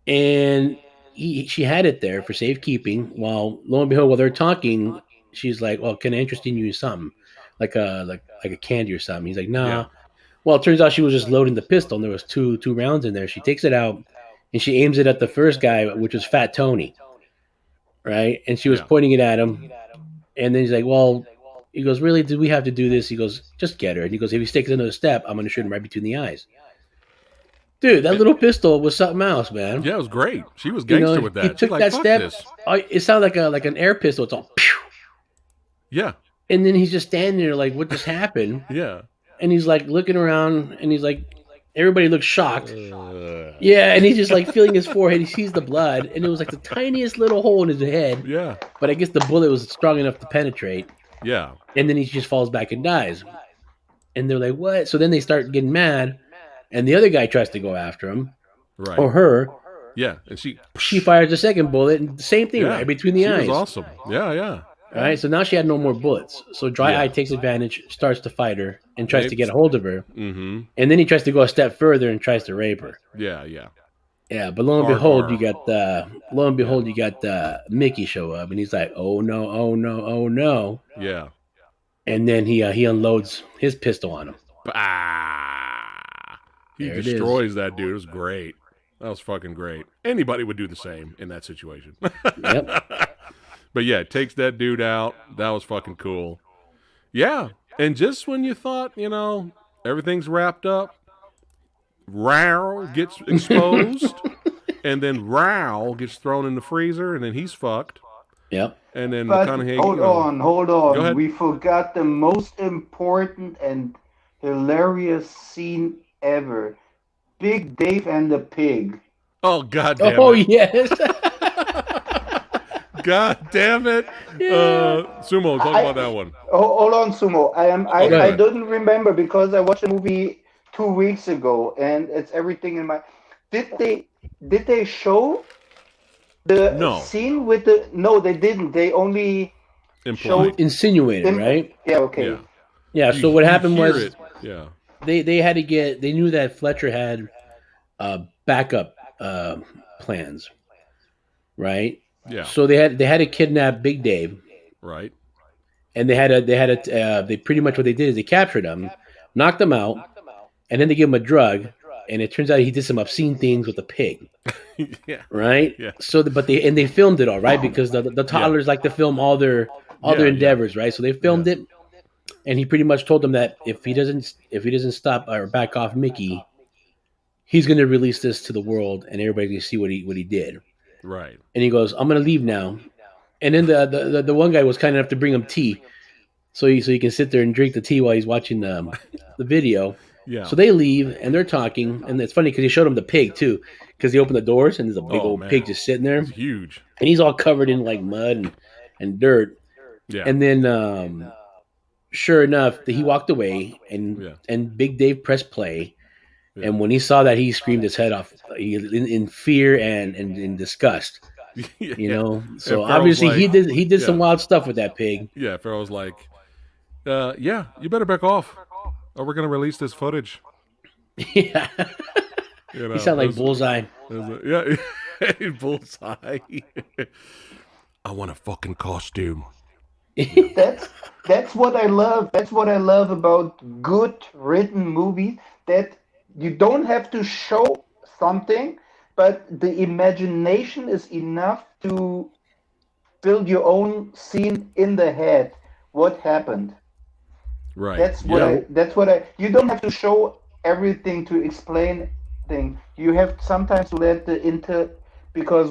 and she had it there for safekeeping. Well, lo and behold, while they're talking, she's like, "Well, can I interest in you in something, like a candy or something?" He's like, Yeah. "Nah." Well, it turns out she was just loading the pistol, and there was two rounds in there. She takes it out, and she aims it at the first guy, which was Fat Tony, right? And she was Yeah. pointing it at him, and then he's like, "Well," he goes, "Really? Do we have to do this?" He goes, "Just get her." And he goes, "If he takes another step, I'm going to shoot him right between the eyes." Dude, that It- little pistol was something else, man. yeah, it was great. She was You gangster know, with he that. She's took like, that fuck step. this. It sounded like an air pistol. It's all, pew! Yeah. And then he's just standing there like, "What just happened?" Yeah. And he's like looking around, and he's like, everybody looks shocked. Uh, Yeah, and he's just like feeling his forehead. He sees the blood, and it was like the tiniest little hole in his head. yeah. But I guess the bullet was strong enough to penetrate. Yeah. And then he just falls back and dies. And they're like, "What?" So then they start getting mad, and the other guy tries to go after him Right. or her. Yeah. And She fires the second bullet, and the same thing, yeah. right between the She eyes. was awesome. Yeah. Yeah. All right, so now she had no more bullets. So Dry Yeah. Eye takes advantage, starts to fight her, and tries to get It's- a hold of her. Mm-hmm. And then he tries to go a step further and tries to rape her. Yeah. Yeah. Yeah, but lo and Hard behold, R. you got Mickey show up, and he's like, "Oh no, oh no, oh no!" Yeah. And then he unloads his pistol on him. Ah. He There it destroys that dude. It was great. That was fucking great. Anybody would do the same in that situation. Yep. But yeah, takes that dude out. That was fucking cool. Yeah. And just when you thought, everything's wrapped up, Rao gets exposed, and then Rao gets thrown in the freezer, and then he's fucked. Yep. And then But McConaughey. hold on. Go ahead. We forgot the most important and hilarious scene ever. Big Dave and the pig. Oh, God damn Oh it. yes. God damn it. Yeah. Sumo, talk about that one. Hold on, Sumo. Go I ahead. didn't remember because I watched the movie 2 weeks ago, and it's everything in my. Did they show the No. scene with the? No, they didn't. They only Implied. Insinuated, right? Yeah. Okay. Yeah. Yeah. So You- what you happened hear was it. Yeah. they had to get. They knew that Fletcher had backup plans, right? Yeah. So they had to kidnap Big Dave, Right. and they pretty much what they did is they captured him, knocked him out, and then they gave him a drug, and it turns out he did some obscene things with a pig, Yeah. right? Yeah. So they filmed it all right because the toddlers like to film all their Yeah, endeavors, right? So they filmed it, and he pretty much told them that if he doesn't stop or back off Mickey, he's going to release this to the world, and everybody can see what he did. Right. And he goes, "I'm going to leave now." And then the one guy was kind enough to bring him tea, so he can sit there and drink the tea while he's watching the video. Yeah. So they leave and they're talking, and it's funny because he showed him the pig too, because he opened the doors and there's a big Oh, old man. pig just sitting there, It's huge. and he's all covered in like mud and dirt. Yeah. And then, sure enough, he walked away, and Big Dave pressed play. Yeah. And when he saw that, he screamed his head off in fear and in disgust. Yeah. You know, And so Pharaoh's obviously like- he did some yeah. wild stuff with that pig. Yeah. Pharaoh's like, yeah, you better back off, or we're gonna release this footage. Yeah, You know, he sounded like It was- Bullseye. Yeah. Bullseye. I want a fucking costume. That's what I love. That's what I love about good written movies. That you don't have to show something, but the imagination is enough to build your own scene in the head. What happened? Right. That's what Yeah. I. That's what I. You don't have to show everything to explain thing. You have sometimes to let because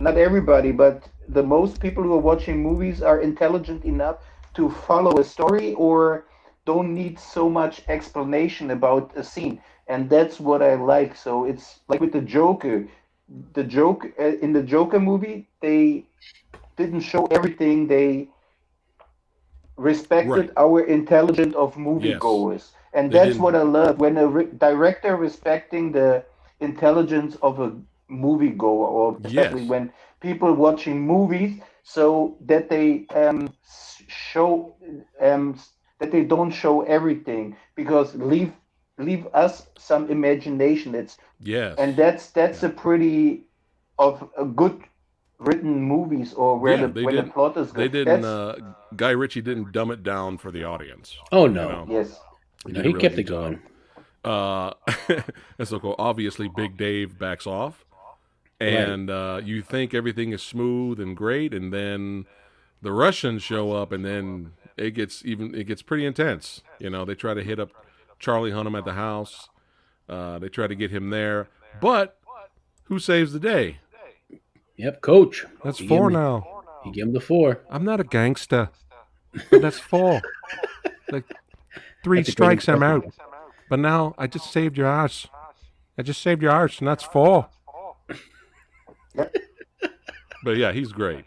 not everybody, but the most people who are watching movies are intelligent enough to follow a story or don't need so much explanation about a scene. And that's what I like. So it's like with the Joker. The joke in the Joker movie, they didn't show everything. They Right. respected our intelligence of Yes. moviegoers, and They that's what didn't. I love when a director respecting the intelligence of a moviegoer, or especially Yes. when people watching movies, so that they show um, that they don't show everything because leave us some imagination. It's and Yes. that's Yeah. a pretty of a good written movies or where Yeah. the They when the didn't. plot is They good. didn't. That's Guy Ritchie didn't dumb it down for the audience. Oh You no, know, yes. he no, did a he really kept it good job. going. Uh, and so cool. Obviously, Big Dave backs off, Right. and you think everything is smooth and great, and then the Russians show up, and then it gets pretty intense. You know, they try to hit up Charlie Hunnam at the house. They try to get him there, but who saves the day? Yep, coach. That's He gave four him. now. He gave him the 4. I'm not a gangster, but that's four. Like three That's a great strikes, I'm impression. out. But now I just saved your ass. I just saved your ass, and that's four. Yep. But yeah, he's great.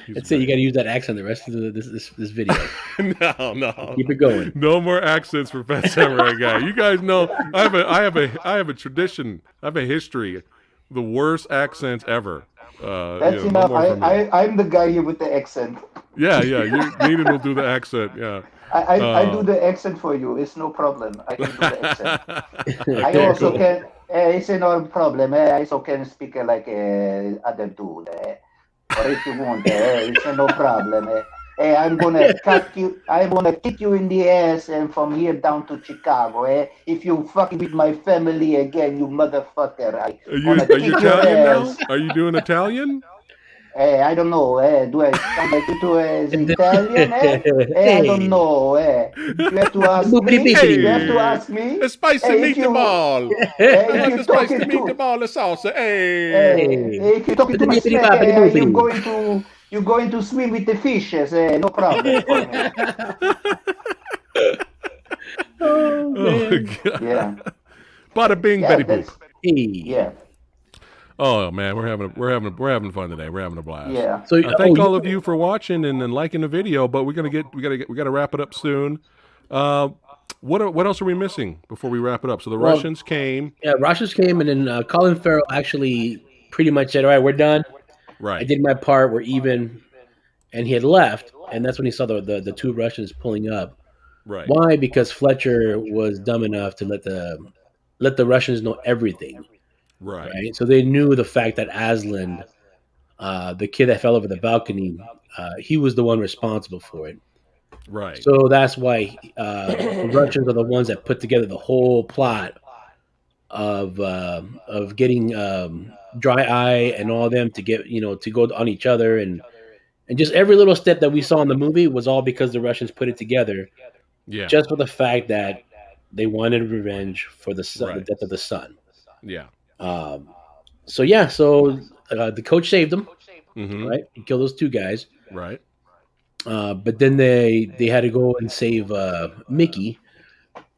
He's That's it. You got great. to use that accent the rest of this video. No, no, Keep it going. no more accents for Phat Samurai Guy. You guys know I have a tradition. I have a history. The worst accents ever. That's No enough. more from me. I'm the guy here with the accent. Yeah, yeah. You Needed will do the accent. Yeah. I do Uh, the accent for you. It's no problem. I can do the accent. I okay, Cool. also cool. can. It's no problem. I also can speak like other dude. Or if you want, it's no problem. I'm gonna cut you. I'm gonna kick you in the ass, and from here down to Chicago. If you fucking with my family again, you motherfucker, I gonna Are you kick your Italian now? ass. Are you doing Italian? I don't know. Do I sound like you two as And then, Italian? I don't hey, know. You have to ask boopity me. You have to beepity. Hey, ask me. a spicy If you meatball. How if about the you're spicy talking to meatball, the salsa? Hey. Hey, if you're talking too much bippity smack, boppity boopity. you're going to swim with the fishes. No problem for me. Oh Oh man. Yeah, god. Bada bing, yeah. Betty boop. That's Hey. yeah, Oh man, we're having fun today. We're having a blast. yeah. So, I oh, thank you all of you for watching and liking the video. But we gotta wrap it up soon. Uh, what else are we missing before we wrap it up? So the well, Russians came. yeah, Rogers came and then Colin Farrell actually pretty much said, "All right, we're done. I Right, did my part. We're even." And he had left, and that's when he saw the two Russians pulling up. right, Why? Because Fletcher was dumb enough to let the Russians know everything, right, right? So they knew the fact that Aslan, the kid that fell over the balcony, he was the one responsible for it. right, So that's why the Russians are the ones that put together the whole plot of getting Dry Eye and all them to get to go on each other and just every little step that we saw in the movie was all because the Russians put it together yeah, just for the fact that they wanted revenge for the right, death of the son. yeah, Um, so yeah, so the coach saved them, mm-hmm, right? He killed those two guys, right, but then they had to go and save Mickey,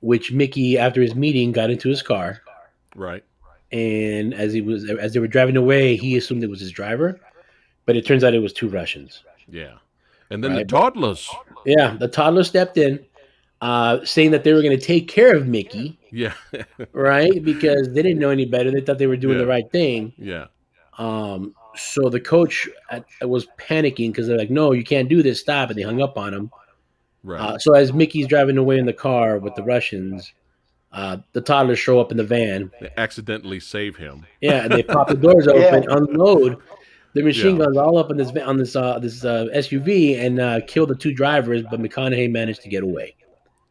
which Mickey after his meeting got into his car, right, and as they were driving away, he assumed it was his driver, but it turns out it was two Russians, yeah, and then the right? toddlers. Yeah, the toddler stepped in, saying that they were going to take care of Mickey, Yeah, right? Because they didn't know any better. They thought they were doing the yeah, right thing. yeah, So the coach was panicking because they're like, "No, you can't do this. Stop!" And they hung up on him. right. So as Mickey's driving away in the car with the Russians, the toddlers show up in the van. They accidentally save him. Yeah, and they pop the doors Yeah. open, unload the machine Yeah, guns all up in this SUV, and kill the two drivers. But McConaughey managed to get away.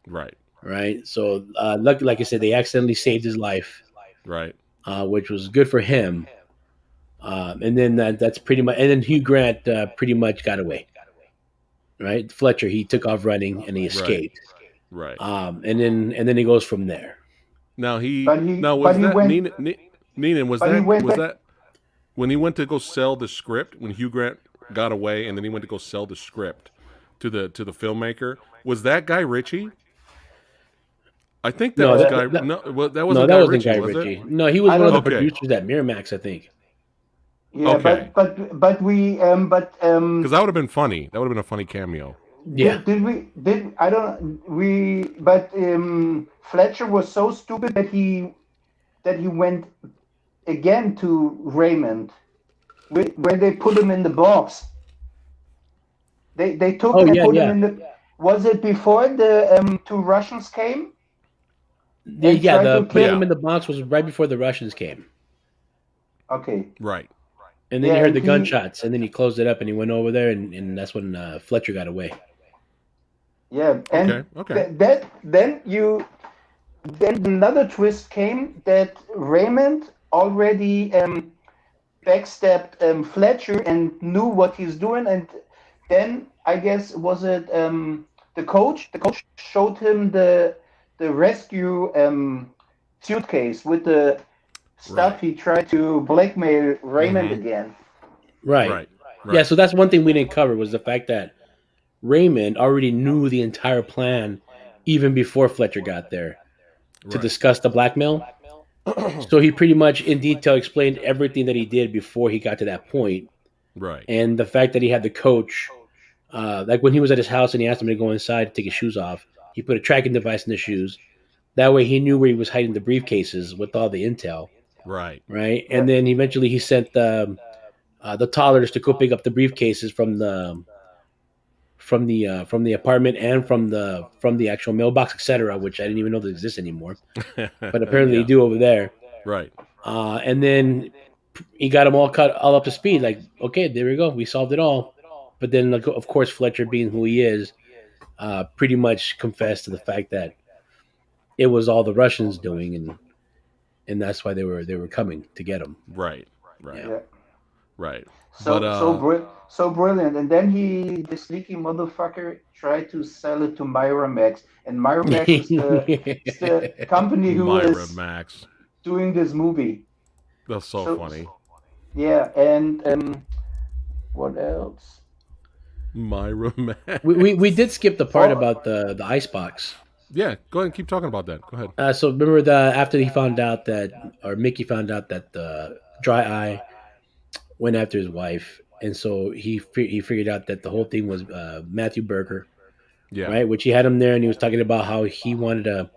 right, Right. So, luckily, like I said, they accidentally saved his life, right, which was good for him. And then that's pretty much. And then Hugh Grant pretty much got away. Right. Fletcher he took off running and he right, escaped. right. And then he goes from there. Now he but he now but was he that went Neenan, was but he that went back. when he went to go sell the script when Hugh Grant got away and then he went to go sell the script to the filmmaker? Was that Guy Ritchie? I think that No, was Uh, Guy. No, well, that no, wasn't that Guy wasn't Ritchie, Guy was it? Ritchie. No, he was I one of don't the know. Okay, producers at Miramax, I think. Yeah, okay. but we Because that would have been funny. That would have been a funny cameo. Yeah. did we did I don't we but Fletcher was so stupid that he went again to Raymond where they put him in the box. They took Oh him and yeah, put him yeah. in the. Was it before the two Russians came and Yeah, tried the to putting him kill? Yeah. in the box was right before the Russians came. Okay, Right. And then he yeah, heard and the he gunshots, and then he closed it up, and he went over there, and that's when Fletcher got away. yeah, Okay. and Okay. that then another twist came that Raymond already backstabbed Fletcher and knew what he's doing, and then I guess was it the coach? The coach showed him the rescue suitcase with the stuff Right. he tried to blackmail Raymond Mm-hmm. again. Right. Right. Yeah. Right. So that's one thing we didn't cover was the fact that Raymond already knew the entire plan even before Fletcher got there to Right. discuss the blackmail. So he pretty much in detail explained everything that he did before he got to that point, Right. and the fact that he had the coach, like when he was at his house and he asked him to go inside to take his shoes off, he put a tracking device in the shoes. That way, he knew where he was hiding the briefcases with all the intel, Right. right? Yeah, And then eventually he sent the toddlers to go pick up the briefcases from the apartment and from the actual mailbox, etc., which I didn't even know that exists anymore, but apparently they Yeah. do over there. Right. And then he got them all cut all up to speed. Like, okay, there we go, we solved it all. But then, like, of course, Fletcher, being who he is, pretty much confessed to the fact that it was all the Russians doing, and that's why they were coming to get him. Right. Right. Yeah. yeah. Right. But So brilliant. And then the sneaky motherfucker, tried to sell it to Miramax, and Miramax is the company who Myra is Max. doing this movie. That's so So funny. yeah, and what else? Myra Max. we did skip the part Oh, about the icebox. Yeah. Go ahead and keep talking about that. Go ahead. So remember that after he found out that, or Mickey found out that the dry eye went after his wife, and so he figured out that the whole thing was Matthew Berger, Yeah. right? Which he had him there, and he was talking about how he wanted to,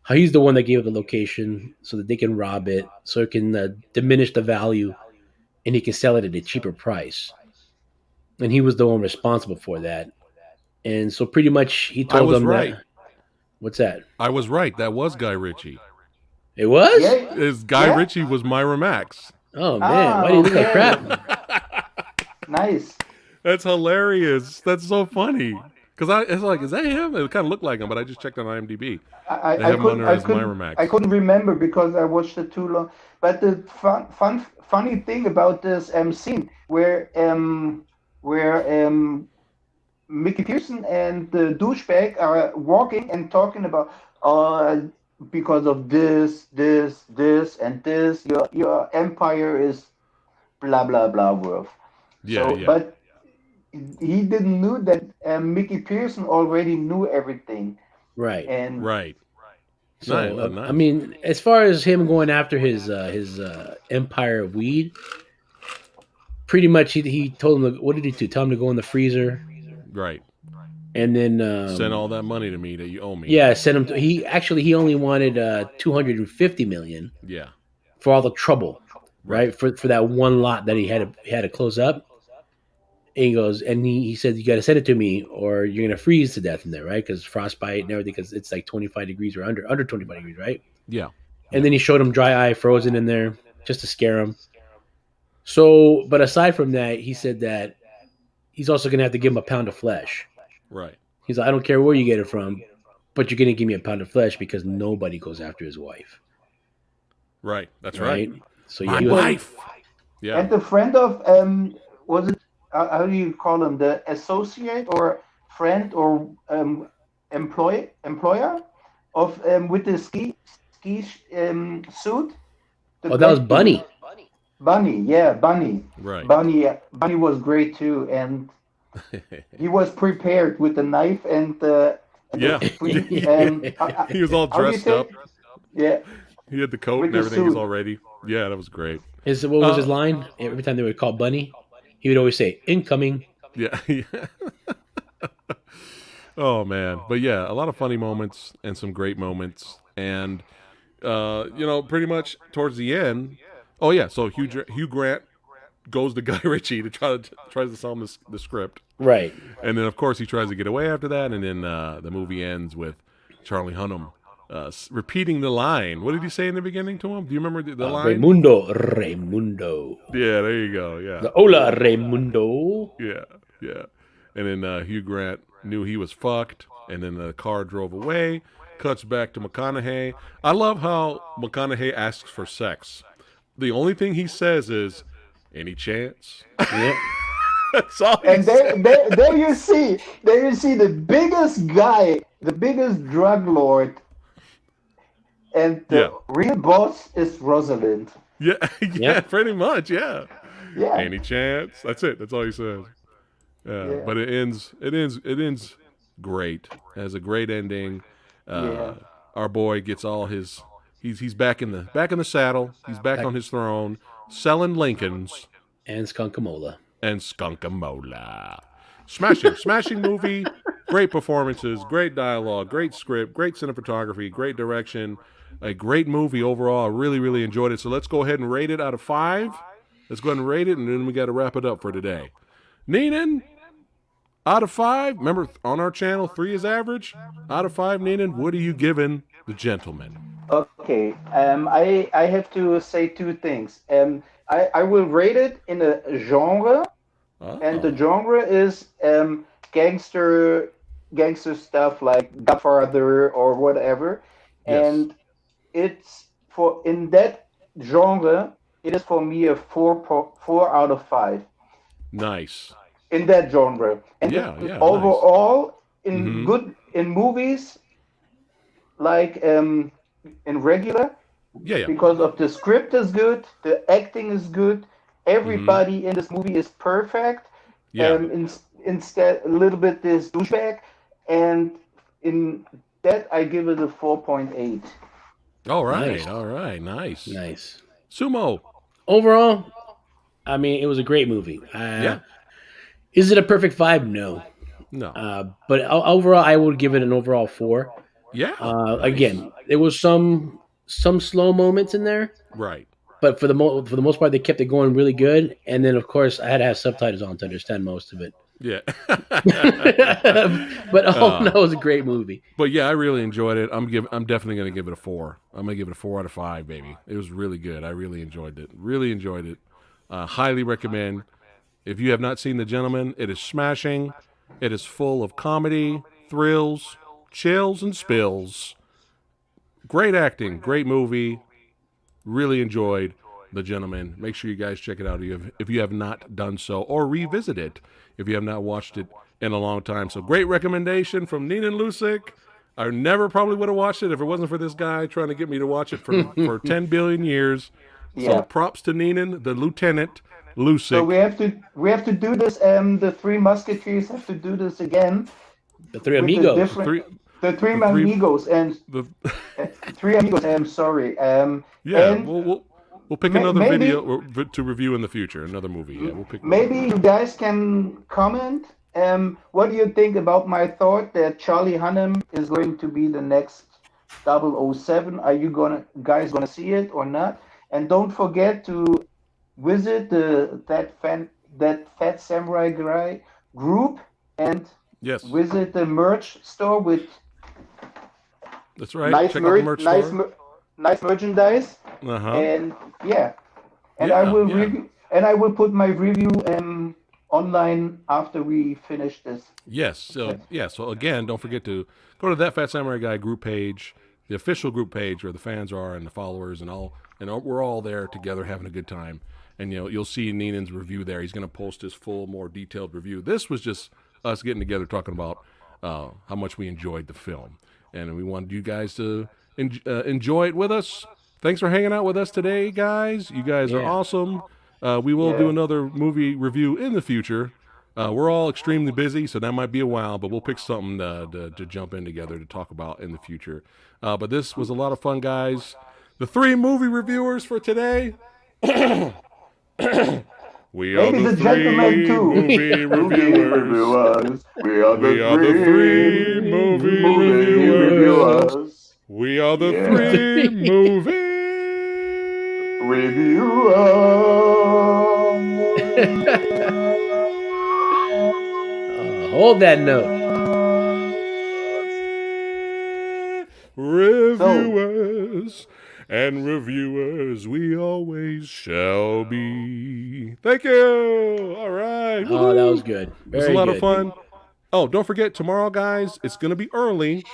how he's the one that gave up the location so that they can rob it, so it can diminish the value, and he can sell it at a cheaper price. And he was the one responsible for that. And so pretty much he I told was them right. that. What's that? I was right. That was Guy Ritchie. It was? yeah, Is Guy yeah. Ritchie was Myra Max. Oh man, Ah, why do you look like okay. crap? Nice. That's hilarious. That's so funny. Because it's like, is that him? It kind of looked like him, but I just checked on IMDb. They have him under as Myra I Max. couldn't remember because I watched it too long. But the funny thing about this scene where Mickey Pearson and the douchebag are walking and talking about uh because of this and this your empire is blah blah blah worth. Yeah, So yeah. but he didn't know that Mickey Pearson already knew everything. Right. And Right. Nice. So I Nice. mean, as far as him going after his empire of weed, pretty much he told him, what did he do? Tell him to go in the freezer, Right. and then Send all that money to me that you owe me. yeah, send him. He only wanted 250 million Yeah. for all the trouble, Right. right? For that one lot that he had to close up. And he goes, and he said, you got to send it to me, or you're gonna freeze to death in there, right? Because frostbite and everything, because it's like 25 degrees or under 25 degrees, right? Yeah. And Yeah. then he showed him dry eye frozen in there just to scare him. So, but aside from that, he said that he's also gonna have to give him a pound of flesh. Right. He's like, I don't care where you get it from, but you're gonna give me a pound of flesh because nobody goes after his wife, Right. That's right? right. So yeah, My he was, wife. Yeah. and the friend of was it how do you call him, the associate or friend or employer of with the ski ski suit, the Oh, that was black dude. Bunny. Bunny, yeah, Bunny. Right. Bunny was great too, and he was prepared with the knife and the Yeah. free Yeah. He was all how do you dressed say? up. Yeah, He had the coat with and the everything. He's suit. all ready. Yeah, that was great. What was his Uh, line? Every time they would call Bunny, he would always say, "Incoming." yeah. Yeah. Oh man, but yeah, a lot of funny moments and some great moments, and pretty much towards the end. Oh yeah, so Hugh Grant goes to Guy Ritchie to tries to sell him the script, Right. and then of course he tries to get away after that, and then the movie ends with Charlie Hunnam repeating the line. What did he say in the beginning to him? Do you remember the line? Raimundo, Raimundo. Yeah, there you go. Yeah, The Hola, Raimundo. yeah, yeah. And then Hugh Grant knew he was fucked, and then the car drove away. Cuts back to McConaughey. I love how McConaughey asks for sex. The only thing he says is, "Any chance?" Yep. That's all he And said. there you see the biggest guy, the biggest drug lord, and Yeah, the real boss is Rosalind. yeah, yeah. Yep. Pretty much. Yeah. Yeah, Any chance? That's it. That's all he says. Yeah, yeah, but it ends great. It has a great ending. yeah, Our boy gets all his. He's back in the saddle. He's back on his throne, selling Lincolns And Skunkamola. and Skunkamola. Smashing movie. Great performances, great dialogue, great script, great cinematography, great direction. A great movie overall. I really, really enjoyed it. So let's go ahead and rate it out of 5. Let's go ahead and rate it, and then we got to wrap it up for today. Neenan, out of 5. Remember, on our channel, 3 is average. Out of 5, Neenan, what are you giving The Gentleman? Okay. I have to say two things. I will rate it in a genre, and the Oh, genre is gangster stuff like Godfather or whatever. yes. And it's for in that genre, it is for me a 4 out of 5 Nice. in that genre. And Yeah, yeah, nice. overall, Mm-hmm. in movies like in regular, Yeah, yeah. because of the script is good, the acting is good, Mm-hmm. everybody in this movie is perfect. Yeah. Instead, a little bit this douchebag, and in that I give it a 4.8. All Nice. right, all right, nice. Nice. Sumo. Overall, I mean, it was a great movie. Yeah. Is it a perfect vibe? No. No. But overall, I would give it an overall 4. Yeah. Nice. Again, there was some slow moments in there, Right. but for the most part, they kept it going really good. And then, of course, I had to have subtitles on to understand most of it. Yeah. But all in all, it was a great movie. But yeah, I really enjoyed it. I'm definitely gonna give it a 4. I'm gonna give it a 4 out of 5, baby. It was really good. I really enjoyed it. Really enjoyed it. Highly recommend. If you have not seen The Gentleman, it is smashing. It is full of comedy, thrills, chills, and spills. Great acting, great movie. Really enjoyed The Gentleman. Make sure you guys check it out if you have not done so, or revisit it if you have not watched it in a long time. So great recommendation from Neenan Lusick. I never probably would have watched it if it wasn't for this guy trying to get me to watch it for 10 billion years. So Yeah. props to Neenan, the Lieutenant So Lusick. we have to do this. The Three Musketeers have to do this again The Three with the Amigos. different Three, the Three the three, Amigos and the Three Amigos. I'm sorry. yeah. And We'll pick another maybe video to review in the future. Another movie. Yeah, we'll pick one. maybe you guys can comment. What do you think about my thought that Charlie Hunnam is going to be the next 007? Are you guys gonna see it or not? And don't forget to visit that Fat Samurai Guy group and Yes, visit the merch store with that's right. Check out the merch nice store. nice merchandise. Uh huh. And yeah, and Yeah, yeah. I will put my review online after we finish this. Yes. So yeah. So again, don't forget to go to that Fat Samurai Guy group page, the official group page where the fans are and the followers and all, we're all there together having a good time. And you'll see Neenan's review there. He's going to post his full, more detailed review. This was just us getting together talking about how much we enjoyed the film, and we wanted you guys to enjoy it with us. Thanks for hanging out with us today, guys. You guys are awesome. We will do another movie review in the future. We're all extremely busy, so that might be a while, but we'll pick something to jump in together to talk about in the future. But this was a lot of fun, guys. The 3 movie reviewers for today. We are Maybe the the 3 gentleman too. movie reviewers. We are We are the 3 movie reviewers. We are the 3 movie Hold that note. Reviewers and reviewers we always shall be. Thank you. All right. Oh, that was good. It was a Very lot good. of fun. Oh, don't forget, tomorrow, guys, it's going to be early.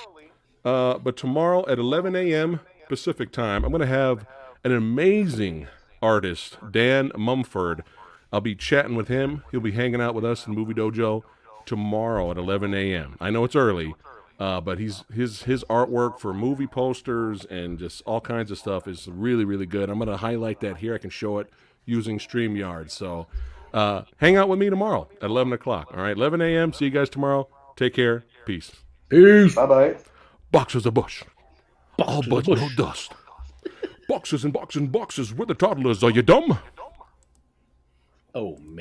But tomorrow at 11 a.m. Pacific time, I'm going to have an amazing artist, Dan Mumford. I'll be chatting with him. He'll be hanging out with us in Movie Dojo tomorrow at 11 a.m. I know it's early, but his artwork for movie posters and just all kinds of stuff is really, really good. I'm going to highlight that here. I can show it using StreamYard. So hang out with me tomorrow at 11 o'clock. All right, 11 a.m. See you guys tomorrow. Take care. Peace. Peace. Bye-bye. Boxes of bush. All but no dust. Boxes and boxes and boxes with the toddlers. Are you dumb? Oh, man.